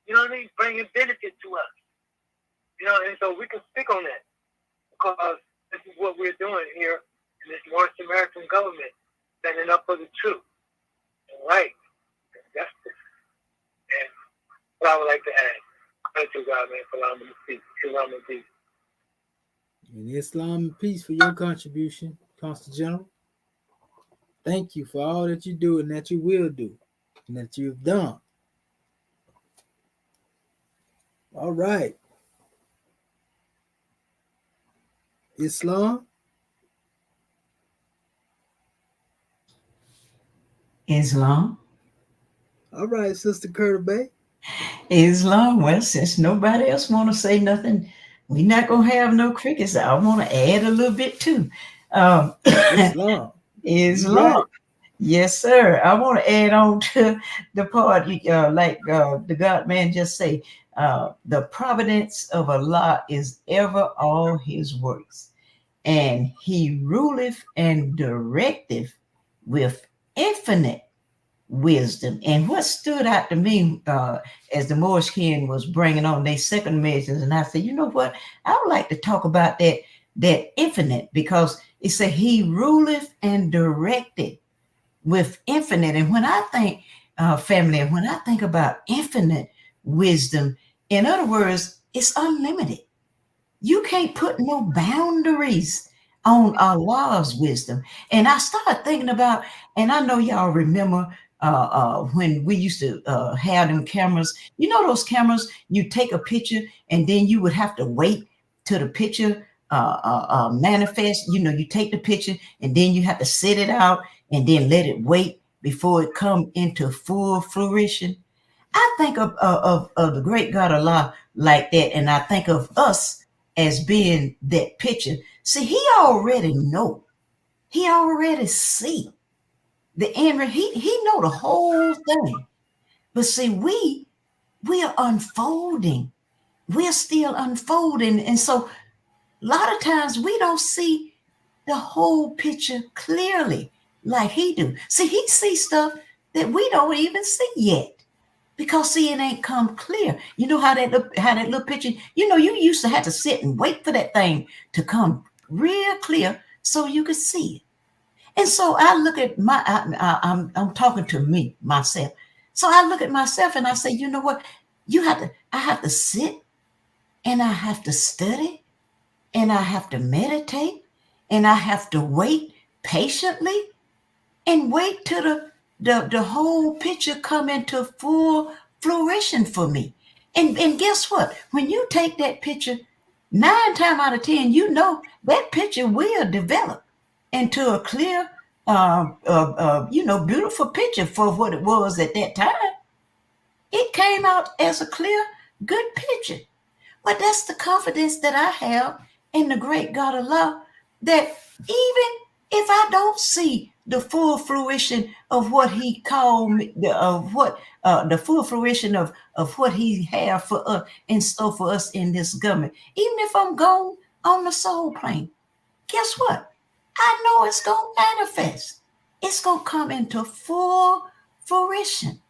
you know what I mean, bringing benefit to us. You know, and so we can speak on that because this is what we're doing here in this Moorish American government, standing up for the truth and right and justice. And what I would like to add, thank you, God, man, for allowing me to speak. Islam and peace. In Islam and peace for your contribution, Constant General. Thank you for all that you do and that you will do and that you've done. All right. Islam. Islam. All right, Sister Curtis Bay. Islam. Well, since nobody else want to say nothing, we're not going to have no crickets. I want to add a little bit too. Islam. Islam. Yes, sir. I want to add on to the part, the God man just say, the providence of Allah is ever all his works, and he ruleth and directeth with infinite wisdom. And what stood out to me as the Moorish king was bringing on their second measures, and I said, you know what? I would like to talk about that infinite, because it said he ruleth and directed with infinite. And when I think family, and when I think about infinite wisdom, in other words, it's unlimited. You can't put no boundaries on Allah's wisdom. And I started thinking about, and I know y'all remember when we used to have them cameras. You know those cameras, you take a picture and then you would have to wait till the picture manifest. You know, you take the picture and then you have to sit it out and then let it wait before it come into full fruition. I think of the great God Allah like that, and I think of us as being that picture. See, he already know. He already see the end. He know the whole thing. But see, we are unfolding. We're still unfolding. And so a lot of times we don't see the whole picture clearly like he do. See, he sees stuff that we don't even see yet. Because see, it ain't come clear. You know how that little picture, you know, you used to have to sit and wait for that thing to come real clear so you could see it. And so I look at I'm talking to me, myself. So I look at myself and I say, you know what? I have to sit and I have to study and I have to meditate and I have to wait patiently and wait till the whole picture come into full fruition for me. And guess what? When you take that picture, 9 times out of 10, you know that picture will develop into a clear, beautiful picture for what it was at that time. It came out as a clear, good picture. But that's the confidence that I have in the great God of love, that even if I don't see the full fruition of what he called me, the full fruition of what he have for us in store for us in this government, even if I'm gone on the soul plane, guess what? I know it's going to manifest. It's going to come into full fruition.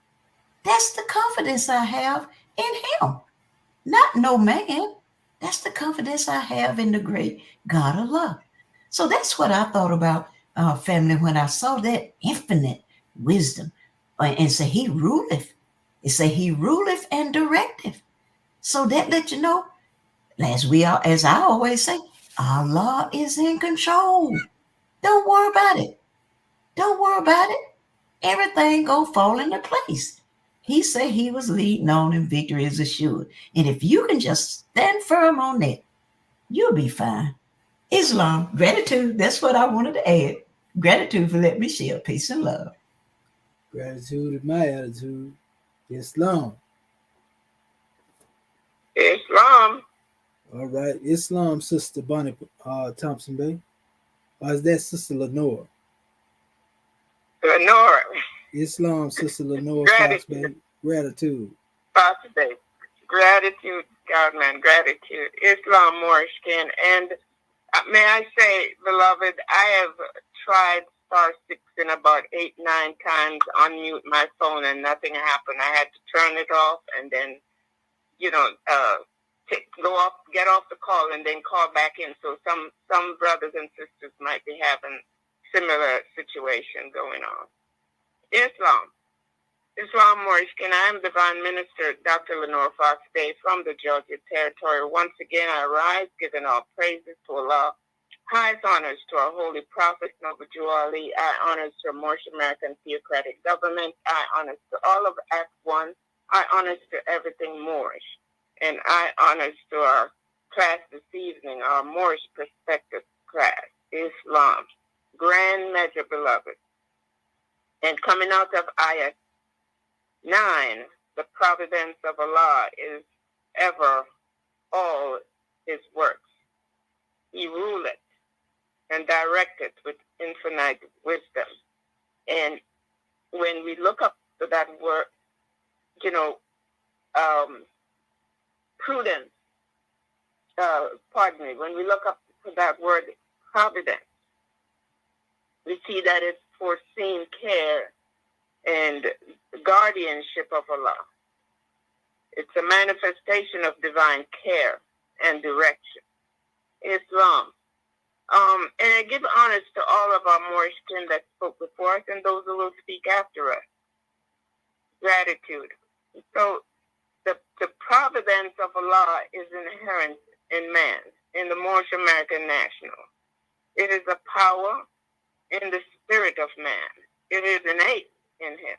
That's the confidence I have in him. Not no man. That's the confidence I have in the great God of love. So that's what I thought about family when I saw that infinite wisdom. And say he ruleth. It say he ruleth and directeth. So that let you know, as I always say, Allah is in control. Don't worry about it. Don't worry about it. Everything gonna fall into place. He said he was leading on and victory is assured. And if you can just stand firm on that, you'll be fine. Islam, gratitude. That's what I wanted to add. Gratitude for letting me share. Peace and love. Gratitude is my attitude. Islam. Islam. All right. Islam, Sister Bonnie Thompson Bay. Or is that Sister Lenore? Lenore. Islam, Sister Lenore Fox Bay. Gratitude. Fox Bay. Gratitude, God man. Gratitude. Islam Morishkin. And may I say, beloved, I have tried *6 in about 8, 9 times, unmute my phone, and nothing happened. I had to turn it off and then, get off the call and then call back in. So some brothers and sisters might be having similar situation going on. Islam Morishkin. I am Divine Minister Dr. Lenore Fox Day from the Georgia Territory. Once again, I rise, giving all praises to Allah, Highest honors to our holy prophet, Noble Drew Ali. High honors to our Moorish American theocratic government. High honors to all of Act 1. High honors to everything Moorish. And high honors to our class this evening, our Moorish perspective class, Islam. Grand measure, beloved. And coming out of Ayat 9, the providence of Allah is ever all his works. He ruleth and directeth with infinite wisdom. And when we look up to that word, prudence, when we look up to that word providence, we see that it's foreseen care and guardianship of Allah. It's a manifestation of divine care and direction. Islam. And I give honors to all of our Moorish kin that spoke before us and those who will speak after us. Gratitude. So the providence of Allah is inherent in man, in the Moorish American National. It is a power in the spirit of man. It is innate in him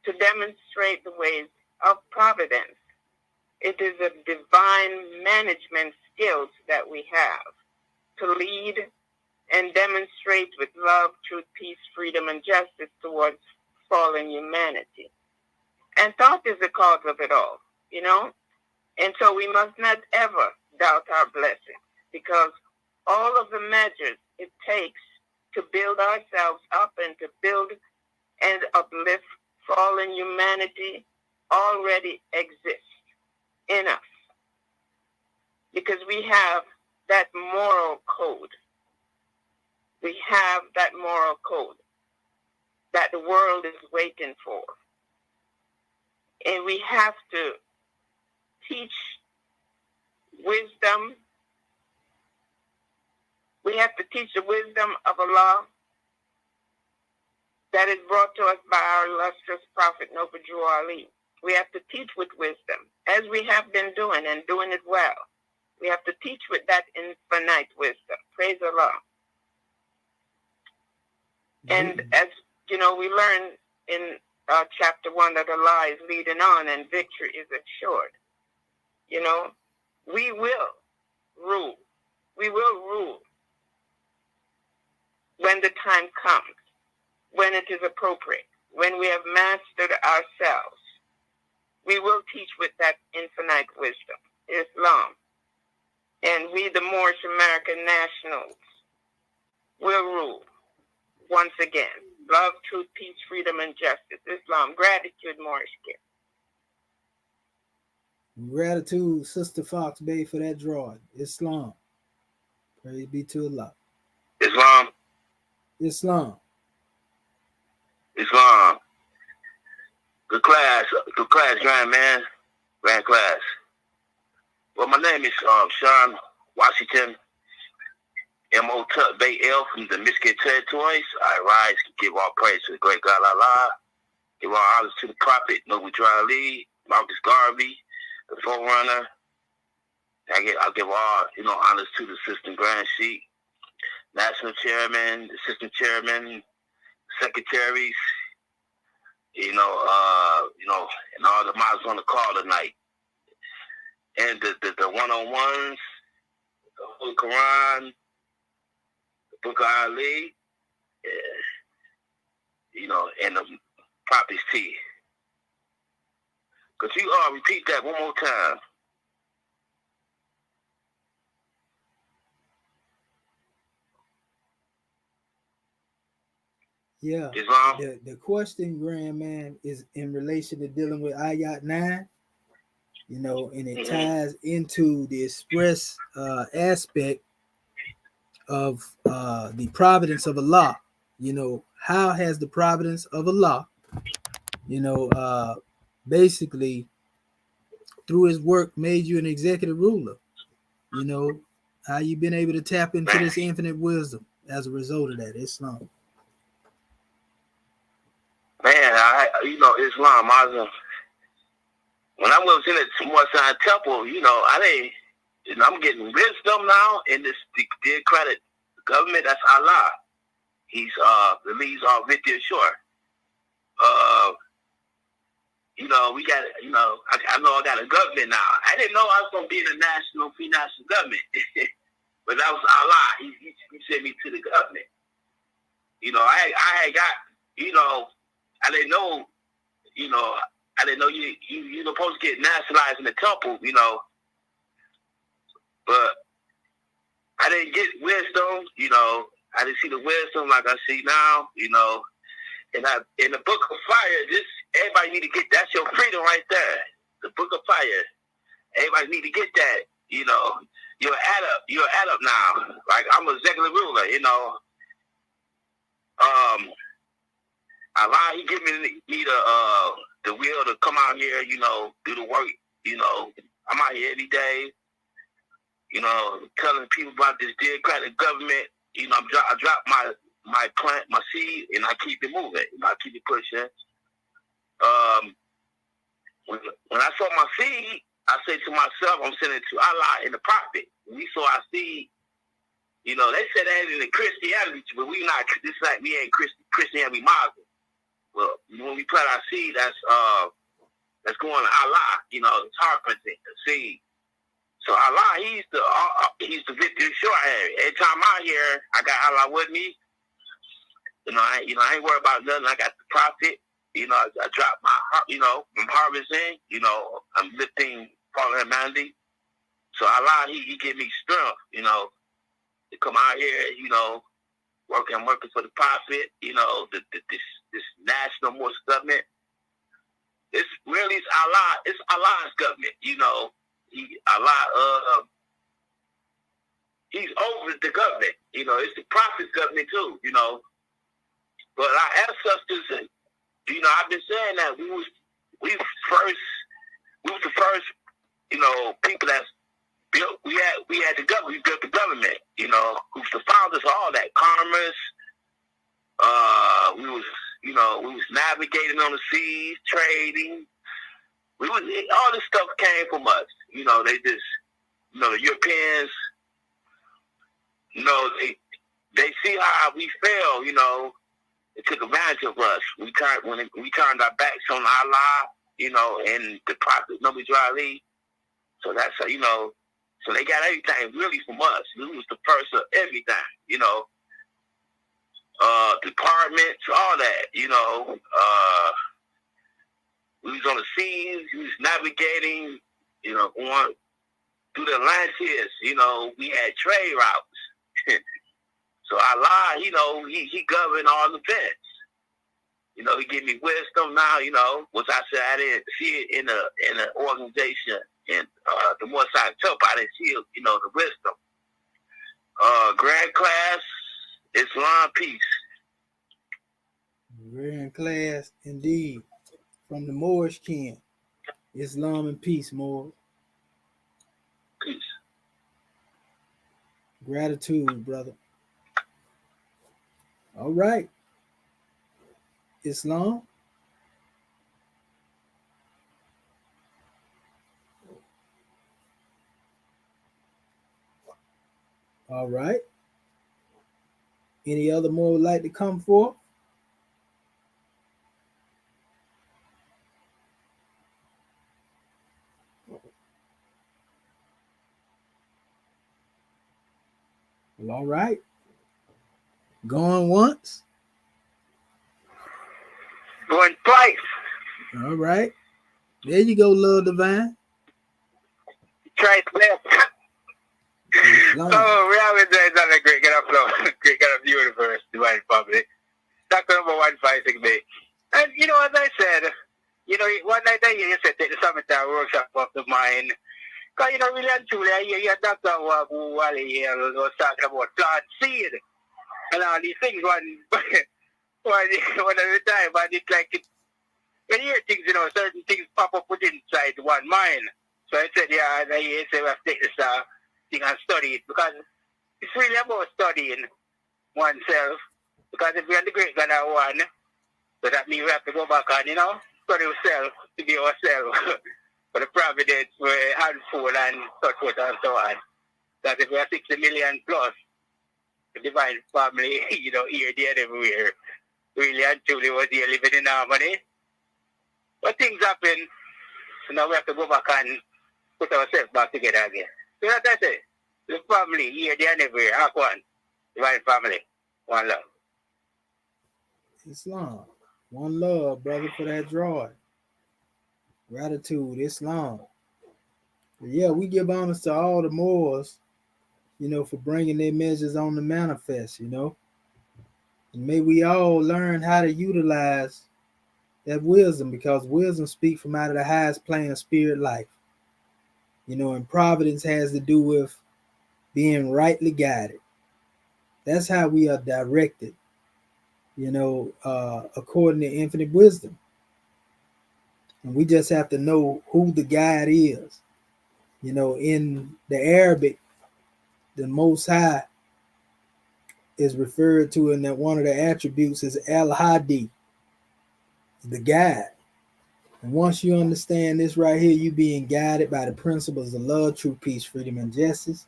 to demonstrate the ways of providence. It is a divine management skills that we have to lead and demonstrate with love, truth, peace, freedom, and justice towards fallen humanity. And thought is the cause of it all, And so we must not ever doubt our blessings, because all of the measures it takes to build ourselves up and to build and uplift fallen humanity already exist in us. Because we have that moral code. We have that moral code that the world is waiting for. And we have to teach wisdom. We have to teach the wisdom of Allah that is brought to us by our illustrious prophet, Noble Drew Ali. We have to teach with wisdom, as we have been doing and doing it well. We have to teach with that infinite wisdom. Praise Allah. And as we learn in chapter 1 that Allah is leading on and victory is assured. We will rule. We will rule when the time comes, when it is appropriate, when we have mastered ourselves. We will teach with that infinite wisdom, Islam. And we, the Moorish American nationals, will rule once again. Love, truth, peace, freedom, and justice. Islam. Gratitude, Moorish kin. Gratitude, Sister Fox Bay, for that drawing. Islam. Praise be to Allah. Islam. Islam. Islam. Good class, grand man. Grand class. Well, my name is Sean Washington, M.O. Tuck Bay L from the Michigan Territories. I rise to give all praise to the great God Allah. Give all honors to the prophet, Noble Drew Ali, Marcus Garvey, the forerunner. I'll give all, honors to the Assistant Grand Sheik, National Chairman, the Assistant Chairman, Secretaries, and all the mods on the call tonight. And the one-on-ones, the Holy Quran, the Book of Ali, and the Prophet's Tea. Could you repeat that one more time? Yeah. Islam? The question, Grand Man, is in relation to dealing with Ayat 9, and it ties into the express aspect of the providence of Allah. How has the providence of Allah, basically through his work made you an executive ruler? How you been able to tap into this infinite wisdom as a result of that? Islam. Man, Islam, when I was in the Moorish Temple, I didn't And I'm getting wisdom now in this democratic government. That's Allah. He's believes all victory ashore. We got, I know I got a government now. I didn't know I was going to be in a national, free national government. But that was Allah. He sent me to the government. I had got, I didn't know, I didn't know you're supposed to get nationalized in the temple, but I didn't get wisdom, I didn't see the wisdom like I see now, and in the book of fire, everybody need to get, that's your freedom right there. The book of fire. Everybody need to get that, you're add up now. Like I'm a executive ruler, Allah, he give me the will to come out here, do the work, I'm out here every day, telling people about this democratic government, I drop my plant, my seed, and I keep it moving, I keep it pushing. When I sow my seed, I say to myself, I'm sending it to Allah and the prophet. When we sow our seed, they said that in the Christianity, but we not. This like we ain't Christianity Muslim. Well, when we plant our seed, that's going to Allah. It's harvesting the seed. So Allah, he's the victory sure. Every time I'm out here, I got Allah with me. I ain't worried about nothing. I got the prophet. I drop my, I'm harvesting. I'm lifting fallen humanity. So Allah, he give me strength. To come out here, I'm working for the prophet, this national Muslim government. It's really Allah. It's Allah's government, he's over the government, it's the prophet's government too, But our ancestors, I've been saying that we was the first, people that's built. We had the government. We built the government. Who's the founders of all that? Commerce. We was navigating on the seas, trading. All this stuff came from us. They just, the Europeans. They see how we fail. They took advantage of us. We turned our backs on Allah. And the prophet Nabi Ali. So that's how, So they got everything really from us. We was the first of everything, departments, all that, we was on the seas, we was navigating, going through the Atlantis, we had trade routes. So Allah, he governed all the events. He gave me wisdom now, which I said I didn't see it in an organization. And the more I took, I didn't see, the wisdom. Grand class, Islam, peace. Grand class, indeed. From the Moorish kin. Islam and peace, Moor. Peace. Gratitude, brother. All right. Islam. All right. Any other more would like to come forth? Well, all right. Going once. Going twice. All right. There you go, Lil Divine. Twice left. Oh, we have done a great get up flow, great get up universe, divine family. Doctor number 156B. And as I said, one night I hear you said take the summertime workshop of the mind. Because really and truly I hear your doctor who was talking about plant seed and all these things one at a time, but it's like when you hear things, certain things pop up within inside one mind. So I said, and I hear you say we have to take this thing and study it, because it's really about studying oneself, because if we are the great God are one, so that means we have to go back and, study ourselves to be ourselves. for the providence were handful and such forth and so on. That if we are 60 million plus, the divine family, here, there, and everywhere, really and truly was here living in harmony. But things happen, so now we have to go back and put ourselves back together again. So that's what I say. The family here, there, and everywhere, one. Divine family, one love. Islam. One love, brother, for that drawing. Gratitude, Islam. But yeah, we give honors to all the Moors, for bringing their measures on the manifest, And may we all learn how to utilize that wisdom, because wisdom speaks from out of the highest plane of spirit life. And providence has to do with being rightly guided. That's how we are directed, according to infinite wisdom. And we just have to know who the guide is. In the Arabic, the Most High is referred to in that one of the attributes is Al-Hadi, the guide. And once you understand this right here, you being guided by the principles of love, truth, peace, freedom, and justice.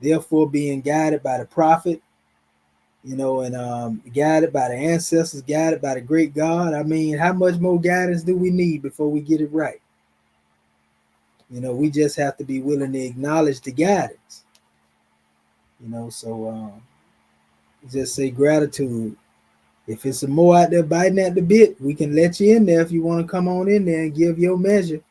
Therefore, being guided by the prophet, and guided by the ancestors, guided by the great God. I mean, how much more guidance do we need before we get it right? We just have to be willing to acknowledge the guidance. So just say gratitude. If it's some more out there biting at the bit, we can let you in there if you want to come on in there and give your measure.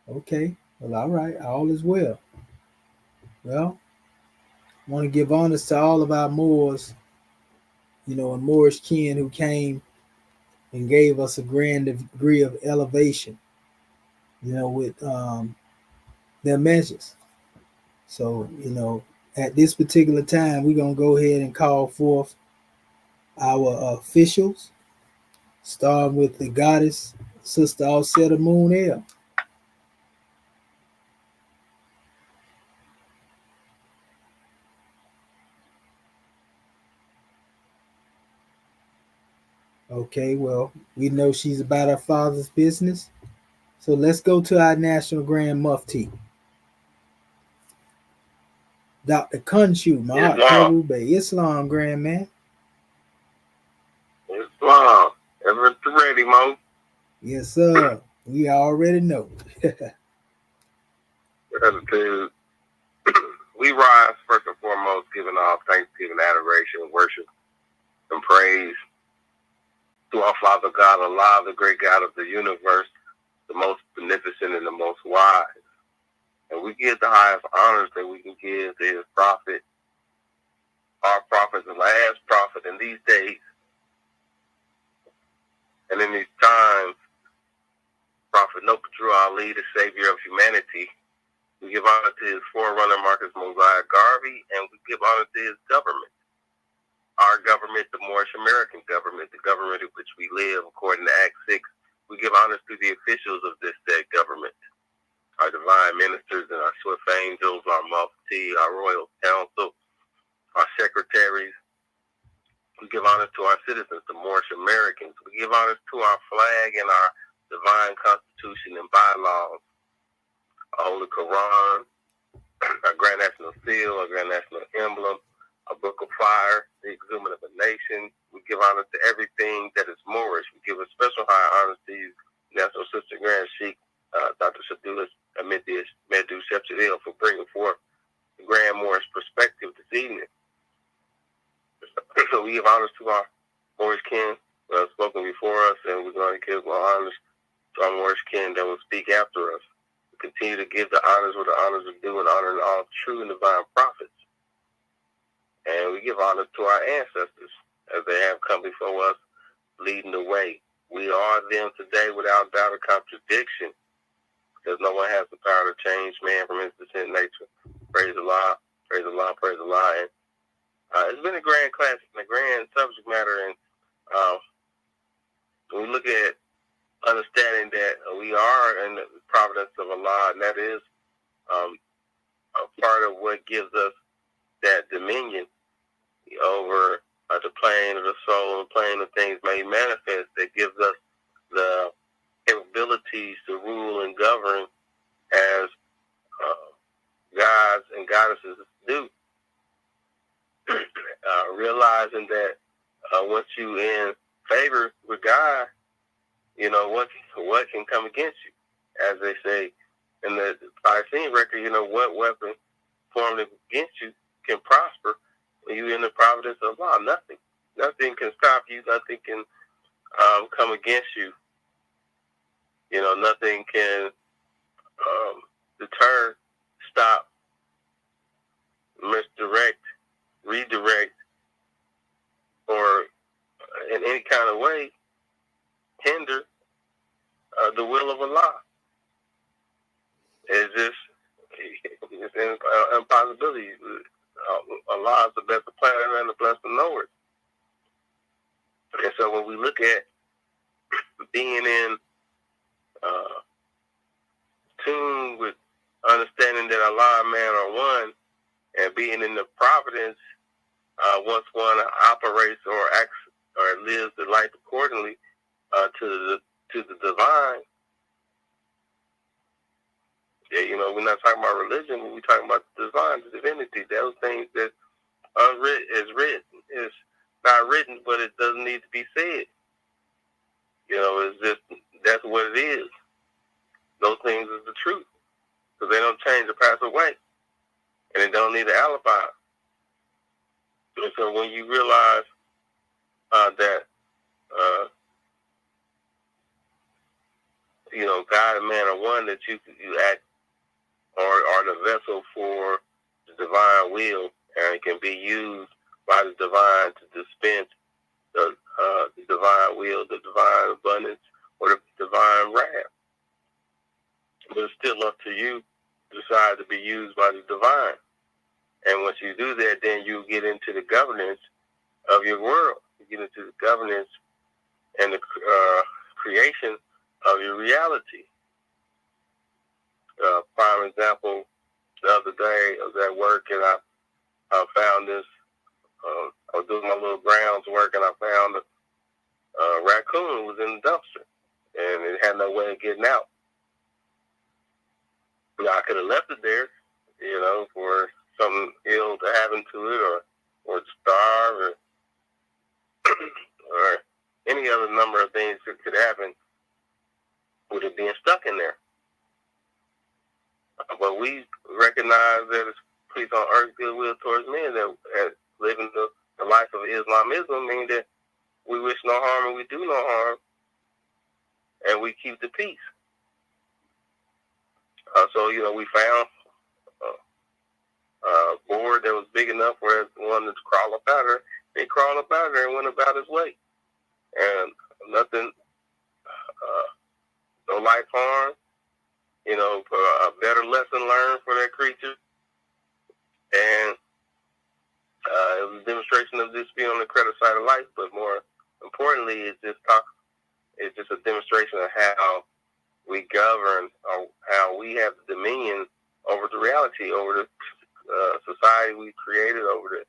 Okay, well, all right, all is well. Well, I want to give honors to all of our Moors, and Moorish kin who came and gave us a grand degree of elevation, with their measures. So, at this particular time, we're going to go ahead and call forth our officials, starting with the goddess, Sister Alcetta Moon Air. Okay, well, we know she's about her father's business. So let's go to our National Grand Mufti, Dr. Kunshu Ma'at Prabhu Bay, Islam Grand Man. Islam. Ever ready, Mo? Yes, sir. We already know. Gratitude. We rise first and foremost, giving all thanksgiving, adoration, worship, and praise to our Father God, Allah, the great God of the universe, the most beneficent and the most wise. And we give the highest honors that we can give to his prophet, our prophet, the last prophet in these days. And in these times, Prophet Noble Drew Ali, the savior of humanity. We give honor to his forerunner, Marcus Mosiah Garvey, and we give honor to his government. Our government, the Moorish American government, the government in which we live, according to Act 6. We give honors to the officials of this said government, our divine ministers and our swift angels, our mufti, our royal council, our secretaries. We give honors to our citizens, the Moorish Americans. We give honors to our flag and our divine constitution and bylaws, our Holy Quran, our Grand National Seal, our Grand National Emblem, our Book of Fire, the exhuming of a nation. We give honor to everything that is Moorish. We give a special high honor to you, National Sister Grand Sheikh, Dr. Shadulis Medu Shepchadil, for bringing forth the Grand Moorish perspective this evening. So we give honors to our Moorish kin who have spoken before us, and we're going to give our honors to our Moorish kin that will speak after us. We continue to give the honors where the honors are due and honoring all true and divine prophets. And we give honors to our ancestors as they have come before us, leading the way. We are them today without doubt or contradiction, because no one has the power to change man from his descent nature. Praise Allah, praise Allah, praise Allah. And it's been a grand class and a grand subject matter. And when we look at understanding that we are in the providence of Allah, and that is a part of what gives us that dominion over the plane of the soul and plane of things made manifest, that gives us the capabilities to rule and govern as gods and goddesses do. Realizing that once you in favor with God, you know what can come against you. As they say in the Piscean record, you know, what weapon formed against you can prosper when you're in the providence of law. Nothing can stop you. Nothing can come against you. You know, nothing can deter, stop, misdirect, redirect, or in any kind of way hinder the will of Allah. It's an impossibility. Allah is the best of planners and the best of knowers. And so when we look at being in tune with understanding that Allah and man are one, and being in the providence, once one operates or acts or lives the life accordingly to the divine. Yeah, you know, we're not talking about religion, but we're talking about the divine, the divinity. Those things that is written. It's not written, but it doesn't need to be said. You know, it's just, that's what it is. Those things is the truth. Because they don't change or pass away. And they don't need an alibi. And so when you realize that, you know, God and man are one, that you act or are the vessel for the divine will, and it can be used by the divine to dispense the divine will, the divine abundance, or the divine wrath. But it's still up to you to decide to be used by the divine. And once you do that, then you get into the governance of your world. You get into the governance and the creation of your reality. Prime example, the other day I was at work and I found this, I was doing my little grounds work and I found a raccoon was in the dumpster and it had no way of getting out. You know, I could have left it there, you know, for something ill to happen to it or starve or any other number of things that could happen with it being stuck in there. But we recognize that it's peace on earth, goodwill towards men, that living the life of Islamism means that we wish no harm and we do no harm, and we keep the peace. So, you know, we found a board that was big enough where one to crawl up out there. He crawled up out there and went about his way. And nothing, no life harm, you know, for a better lesson learned for that creature. And it was a demonstration of this being on the credit side of life, but more importantly, it's just a demonstration of how we govern, or how we have the dominion over the reality, over the society we've created, over the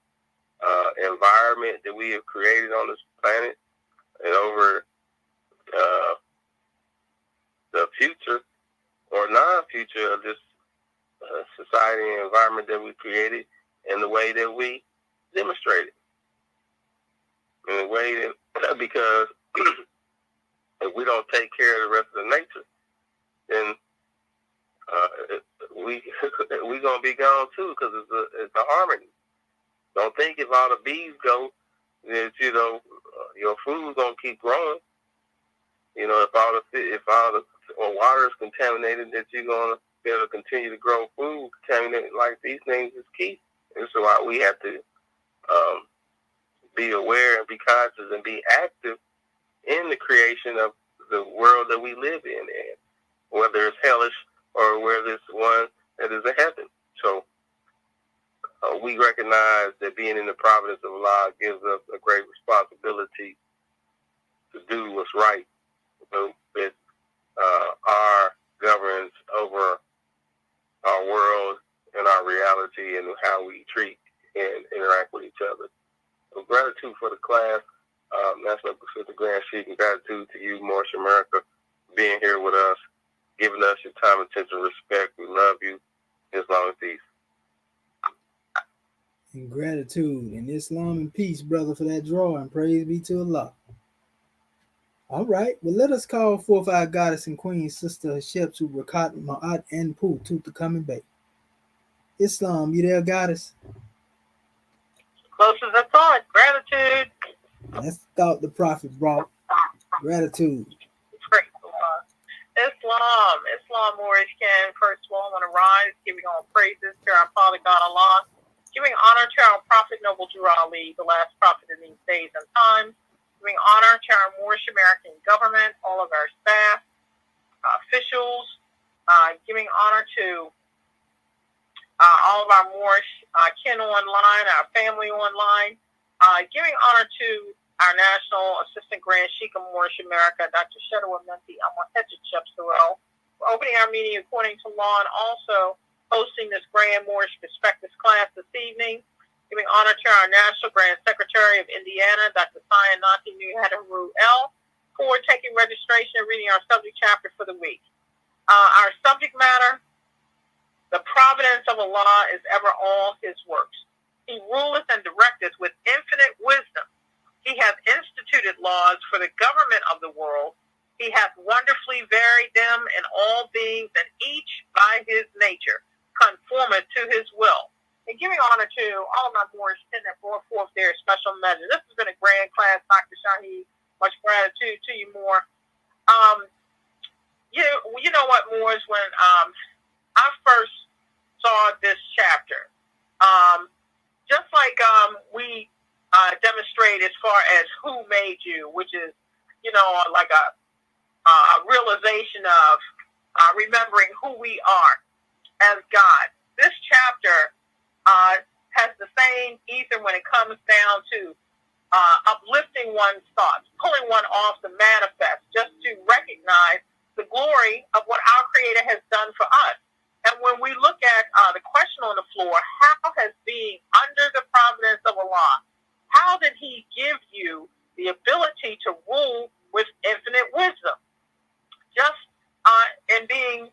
environment that we have created on this planet, and over the future or non-future of this society and environment that we created, in the way that we demonstrate it. In the way that, because if we don't take care of the rest of the nature, then we gonna be gone too, because it's a harmony. Don't think if all the bees go, that you know your food's gonna keep growing. You know, if all the water is contaminated, that you're gonna be able to continue to grow food. Contaminated like these things is key. And so we have to be aware and be conscious and be active in the creation of the world that we live in, and whether it's hellish or whether it's one that is a heaven. So we recognize that being in the providence of Allah gives us a great responsibility to do what's right with our governance over our world and our our reality and how we treat and interact with each other. So gratitude for the class, National Pacific Grand Sheik, and gratitude to you, Marsha America, being here with us, giving us your time, attention, respect. We love you. Islam and peace. And gratitude and Islam and peace, brother, for that draw, and praise be to Allah. All right, well, let us call forth our goddess and queen, Sister Hatshepsut, Rakat, Ma'at, and Pooh, to come and bake. Islam, you there, goddess? Close as I thought. Gratitude. That's the thought the prophet brought. Gratitude. Islam warriors can. First of all, I want to rise, giving all praises to our Father God Allah, giving honor to our Prophet Noble Drew Ali, the last prophet in these days and times, giving honor to our Moorish American government, all of our staff, officials, giving honor to all of our Moorish kin online, our family online, giving honor to our National Assistant Grand Sheik of Moorish America, Dr. Shedowa Menti Hatshepsut, for opening our meeting according to law and also hosting this Grand Moorish Perspectives class this evening, giving honor to our National Grand Secretary of Indiana, Dr. Sayanati Nuhadaru-El, for taking registration and reading our subject chapter for the week. Our subject matter, the providence of Allah is ever all his works. He ruleth and directeth with infinite wisdom. He hath instituted laws for the government of the world. He hath wonderfully varied them in all beings, and each by his nature conformeth to his will. And giving honor to all of my Moorish kin that brought forth their special measure. This has been a grand class, Dr. Shaheed. Much gratitude to you, Moore. You know what, Moors, when I first saw this chapter, just like we demonstrate as far as who made you, which is, like a realization of remembering who we are as God. This chapter has the same ether when it comes down to uplifting one's thoughts, pulling one off the manifest, just to recognize the glory of what our Creator has done for us. And when we look at the question on the floor, how has being under the providence of Allah, how did he give you the ability to rule with infinite wisdom? Just in being,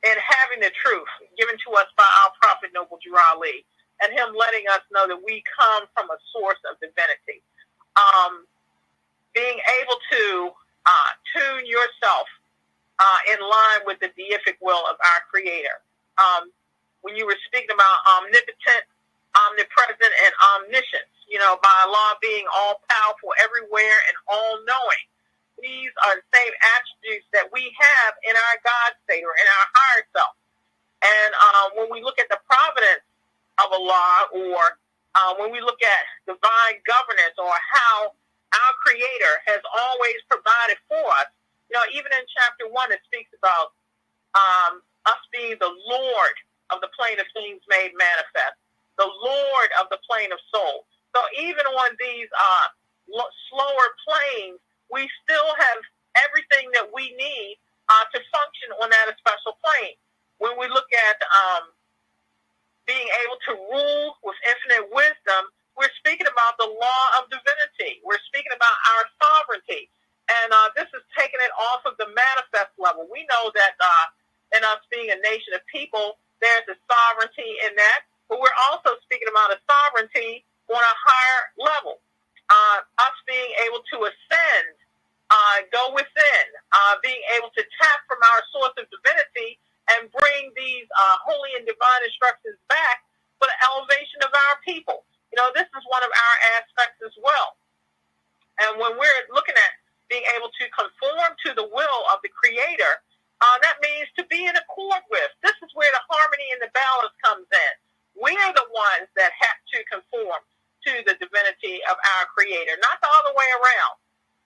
in having the truth given to us by our Prophet Noble Drew Ali, and him letting us know that we come from a source of divinity. Being able to tune yourself in line with the deific will of our Creator. When you were speaking about omnipotent, omnipresent, and omniscience, by Allah being all-powerful everywhere and all-knowing. These are the same attributes that we have in our God state or in our higher self. And when we look at the providence of Allah, or when we look at divine governance, or how our Creator has always provided for us, even in chapter 1, it speaks about us being the Lord of the plane of things made manifest, the Lord of the plane of soul. So even on these slower planes, we still have everything that we need to function on that special plane. When we look at being able to rule with infinite wisdom, we're speaking about the law of divinity. We're speaking about our sovereignty. And this is taking it off of the manifest level. We know that in us being a nation of people, there's a sovereignty in that. But we're also speaking about a sovereignty on a higher level. Us being able to ascend, go within, being able to tap from our source of divinity and bring these holy and divine instructions back for the elevation of our people. This is one of our aspects as well. And when we're looking at being able to conform to the will of the Creator, that means to be in accord with. This is where the harmony and the balance comes in. We are the ones that have to conform to the divinity of our Creator, not the other way around.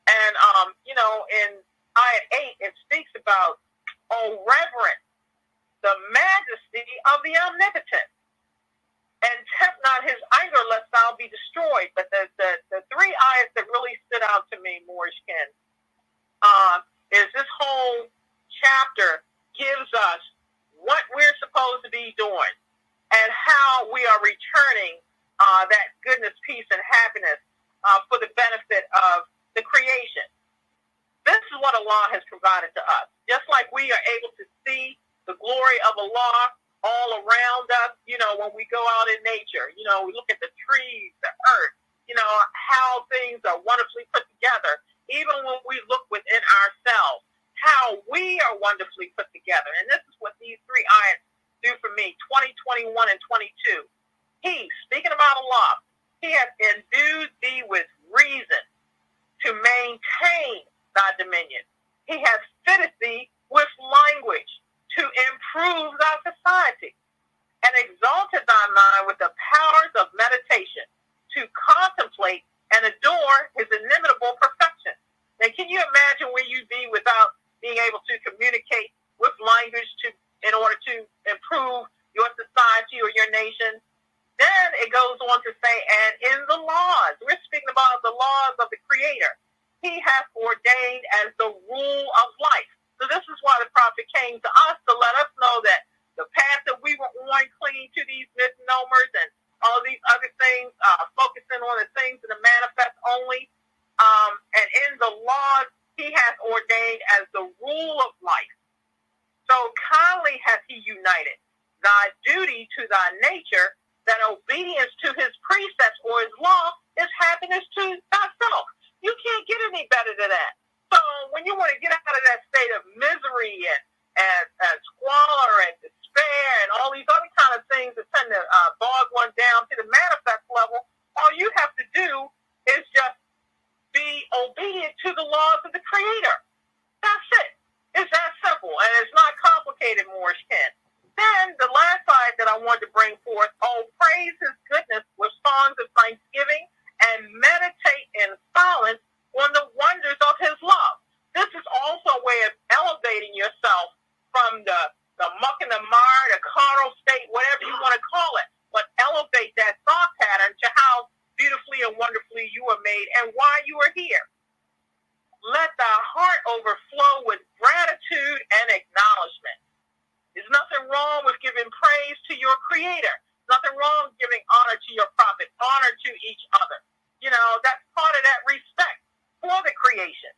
And, in Ayat 8, it speaks about, reverence the majesty of the omnipotent, and tempt not his anger lest thou be destroyed. But the three ayats that really stood out to me, Moorish kin, is this whole chapter gives us what we're supposed to be doing, and how we are returning that goodness, peace, and happiness for the benefit of the creation. This is what Allah has provided to us. Just like we are able to see the glory of Allah all around us, when we go out in nature, we look at the trees, the earth, how things are wonderfully put together. Even when we look within ourselves, how we are wonderfully put together. And this is what these 3 ayats do for me, 20, 21, and 22. He, speaking about Allah, He has endued thee with reason to maintain thy dominion. He has fitted thee with language to improve thy society, and exalted thy mind with the powers of meditation to contemplate and adore his inimitable perfection. Now, can you imagine where you'd be without being able to communicate with language in order to improve your society or your nation? Then it goes on to say, and in the laws, we're speaking about the laws of the Creator, He hath ordained as the rule of life. So this is why the prophet came to us, to let us know that the path that we were on, clinging to these misnomers and all these other things, focusing on the things that are manifest only, and in the laws He hath ordained as the rule of life. So kindly hath He united thy duty to thy nature, that obedience to His precepts or His law is happiness to thyself. You can't get any better than that. So when you want to get out of that state of misery and squalor and despair and all these other kind of things that tend to bog one down to the manifest level, all you have to do is just be obedient to the laws of the Creator. That's it. It's that simple, and it's not complicated, Moorish Ken. Then the last side that I wanted to bring forth, praise His goodness with songs of thanksgiving and meditate in silence on the wonders of His love. This is also a way of elevating yourself from the muck and the mire, the carnal state, whatever you want to call it, but elevate that thought pattern to how beautifully and wonderfully you are made and why you are here. Let thy heart overflow with gratitude and acknowledgement. There's nothing wrong with giving praise to your Creator. Nothing wrong with giving honor to your prophet, honor to each other. That's part of that respect for the creation.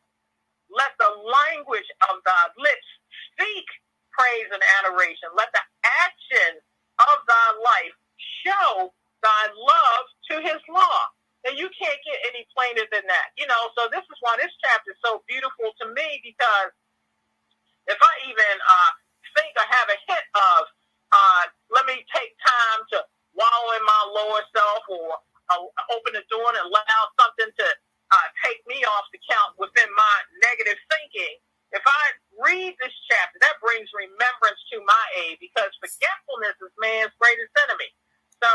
Let the language of thy lips speak praise and adoration. Let the action of thy life show thy love to His law. And you can't get any plainer than that. So this is why this chapter is so beautiful to me, because if I even think I have a hint of, let me take time to wallow in my lower self, or open the door and allow something to take me off the count within my negative thinking. If I read this chapter, that brings remembrance to my aid, because forgetfulness is man's greatest enemy. So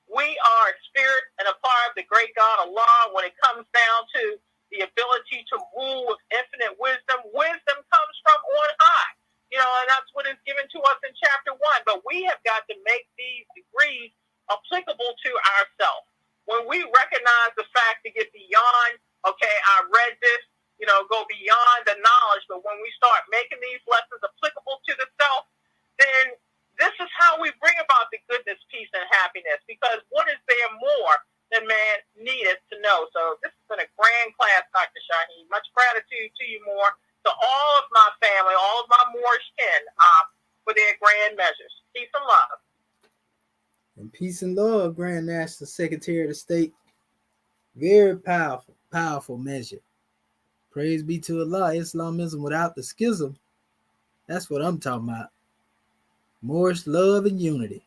we are a spirit and a part of the great God Allah. When it comes down to the ability to rule with infinite wisdom, wisdom comes from on high. And that's what is given to us in chapter 1. But we have got to make these degrees applicable to ourselves. When we recognize the fact to get beyond, okay, I read this, go beyond the knowledge, but when we start making these lessons applicable to the self, then this is how we bring about the goodness, peace, and happiness. Because what is there more than man needeth to know? So this has been a grand class, Dr. Shaheen. Much gratitude to you more, to all of my family, all of my Moorish kin, for their grand measures. Peace and love. And peace and love, Grand National Secretary of the State. Very powerful, powerful measure. Praise be to Allah. Islamism without the schism. That's what I'm talking about. Moorish love and unity.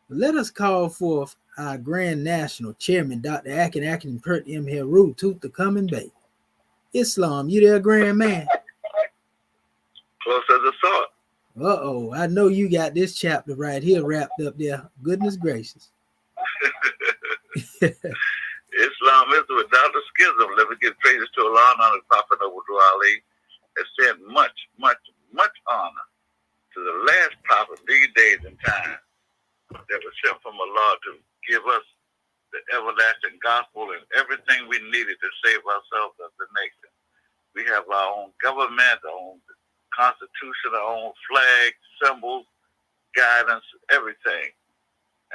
Let us call forth our Grand National Chairman, Dr. Akin Pert M. Heru, Tooth the Coming Bay. Islam, you there, Grand Man? Close as a thought. Uh-oh, I know you got this chapter right here wrapped up there. Goodness gracious. Islam is without a schism. Let me give praises to Allah and honor the Prophet Noble Ali. Has sent much, much, much honor to the last prophet these days and time that was sent from Allah to give us the everlasting gospel and everything we needed to save ourselves as a nation. We have our own government, our own constitution, our own flag, symbols, guidance, everything.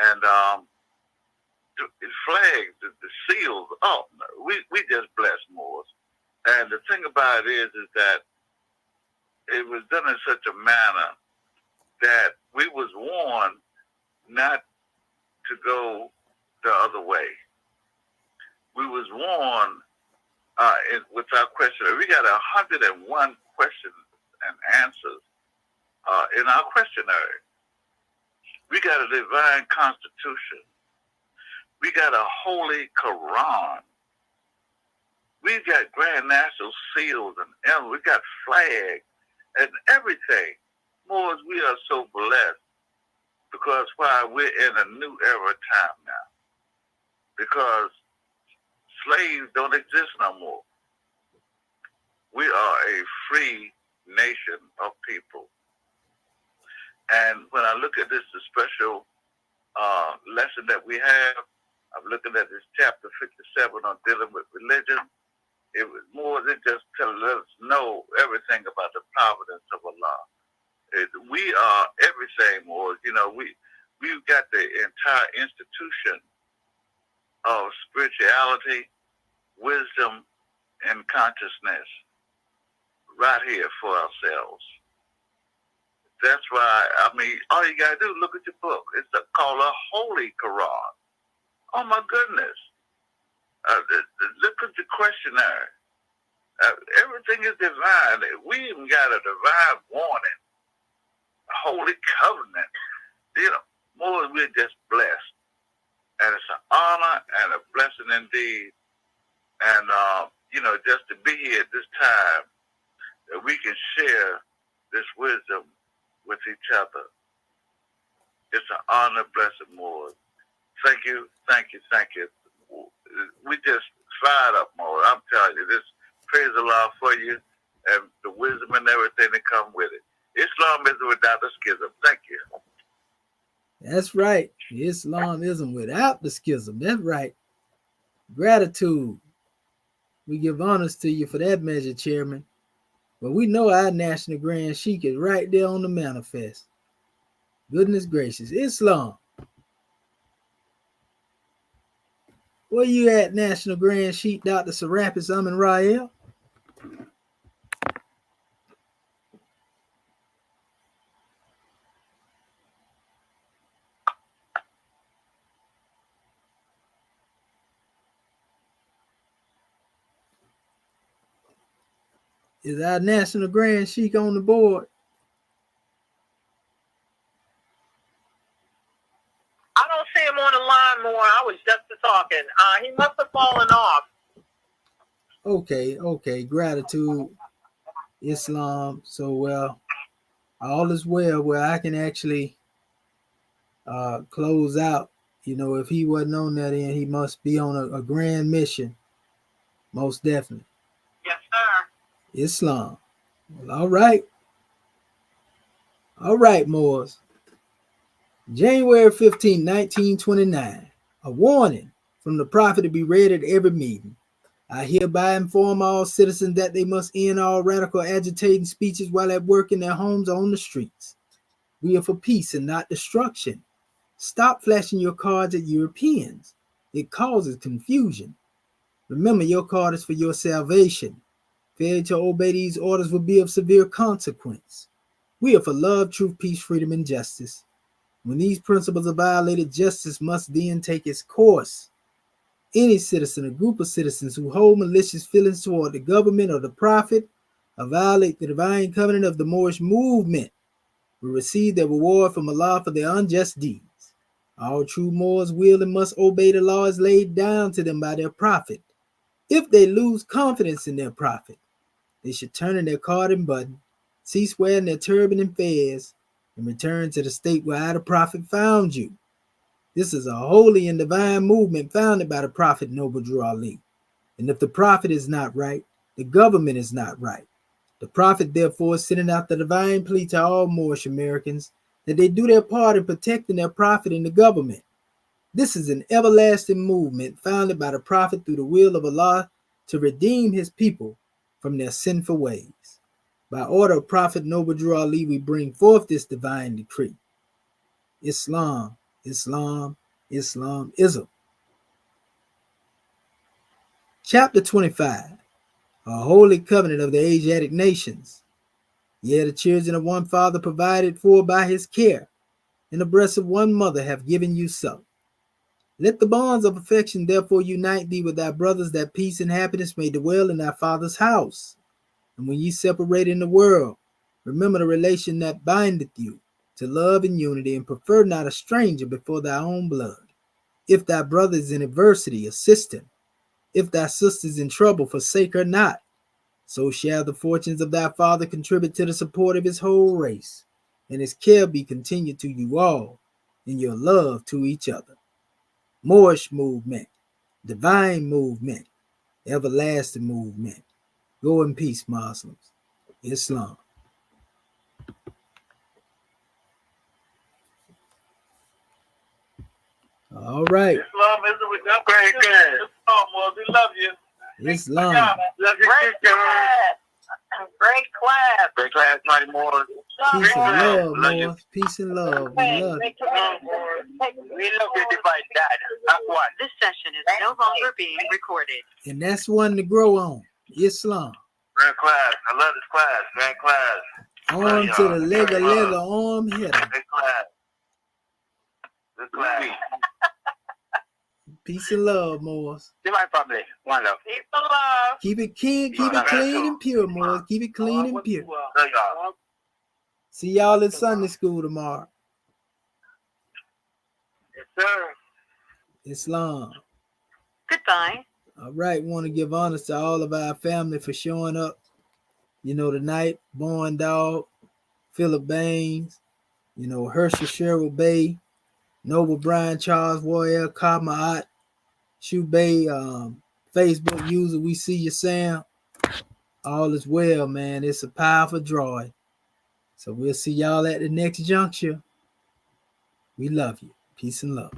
And the flags, the seals, we just bless Moors. And the thing about it is that it was done in such a manner that we was warned not to go the other way. We was warned with our questionnaire. We got 101 questions and answers in our questionnaire. We got a divine constitution. We got a holy Quran. We got grand national seals and we got flags and everything. Moors, we are so blessed because why we're in a new era time now. Because slaves don't exist no more. We are a free nation of people. And when I look at this special lesson that we have, I'm looking at this chapter 57 on dealing with religion. It was more than just telling us know everything about the providence of Allah. We are everything more. You know, we've got the entire institution of spirituality, wisdom, and consciousness right here for ourselves. That's why, I mean, all you got to do is look at your book. It's called a Holy Quran. Oh, my goodness. Look at the questionnaire. Everything is divine. We even got a divine warning, a holy covenant. You know, more we're just blessed. And it's an honor and a blessing indeed. And, you know, just to be here at this time, that we can share this wisdom with each other. It's an honor, blessed more. Thank you, thank you, thank you. We just fired up more. I'm telling you, this praise Allah for you and the wisdom and everything that come with it. Islam isn't without the schism. Thank you. That's right. Islam isn't without the schism. That's right. Gratitude. We give honors to you for that measure, Chairman. But we know our National Grand Sheikh is right there on the manifest. Goodness gracious. Islam. Where you at, National Grand Sheikh Dr. Serapis Amin Rael? Is our National Grand Sheikh on the board? I don't see him on the line more. I was just talking. He must have fallen off. Okay. Gratitude, Islam. So, well, all is well where I can actually close out. You know, if he wasn't on that end, he must be on a grand mission. Most definitely. Yes, sir. Islam. Well, all right. All right, Moors. January 15, 1929. A warning from the prophet to be read at every meeting. I hereby inform all citizens that they must end all radical agitating speeches while at work in their homes or on the streets. We are for peace and not destruction. Stop flashing your cards at Europeans. It causes confusion. Remember, your card is for your salvation. Failure to obey these orders will be of severe consequence. We are for love, truth, peace, freedom, and justice. When these principles are violated, justice must then take its course. Any citizen or group of citizens who hold malicious feelings toward the government or the prophet or violate the divine covenant of the Moorish movement will receive their reward from Allah for their unjust deeds. All true Moors will and must obey the laws laid down to them by their prophet. If they lose confidence in their prophet, they should turn in their card and button, cease wearing their turban and fez, and return to the state where the prophet found you. This is a holy and divine movement founded by the prophet Noble Drew Ali. And if the prophet is not right, the government is not right. The prophet therefore is sending out the divine plea to all Moorish Americans that they do their part in protecting their prophet and the government. This is an everlasting movement founded by the prophet through the will of Allah to redeem his people from their sinful ways. By order of Prophet Noble Drew Ali, we bring forth this divine decree. Islam, Islam, Islamism. Chapter 25, a holy covenant of the Asiatic nations. Yea, the children of one father provided for by his care, and the breasts of one mother have given you so. Let the bonds of affection therefore unite thee with thy brothers, that peace and happiness may dwell in thy father's house. And when ye separate in the world, remember the relation that bindeth you to love and unity, and prefer not a stranger before thy own blood. If thy brother is in adversity, assist him. If thy sister is in trouble, forsake her not. So shall the fortunes of thy father contribute to the support of his whole race, and his care be continued to you all in your love to each other. Moorish movement, divine movement, everlasting movement. Go in peace, Muslims. Islam. All right. Islam isn't with that great guys. Islam, well, we love you. Islam. Love you, Great class. Great class, Mighty Moore. Peace and love, Love you. more. Peace and love. We love you. We love your divine dad. That's one. This session is no longer being recorded. And that's one to grow on. Islam. Grand class. I love this class. Grand class. Arm to the leg, arm hitter. Good class. Good class. Peace and love, Moors. Divine family. One love. Peace and love. Keep it clean and pure, Moors. Keep it clean and pure. Love y'all. See y'all in Sunday school tomorrow. Yes, sir. Islam. Goodbye. All right, want to give honors to all of our family for showing up, tonight. Born Dog, Philip Baines, Herschel Sherrill Bay, Noble Brian Charles Warrior, Kamaat, Shoe Bay, Facebook user, we see you, Sam. All is well, man. It's a powerful droid. So we'll see y'all at the next juncture. We love you. Peace and love.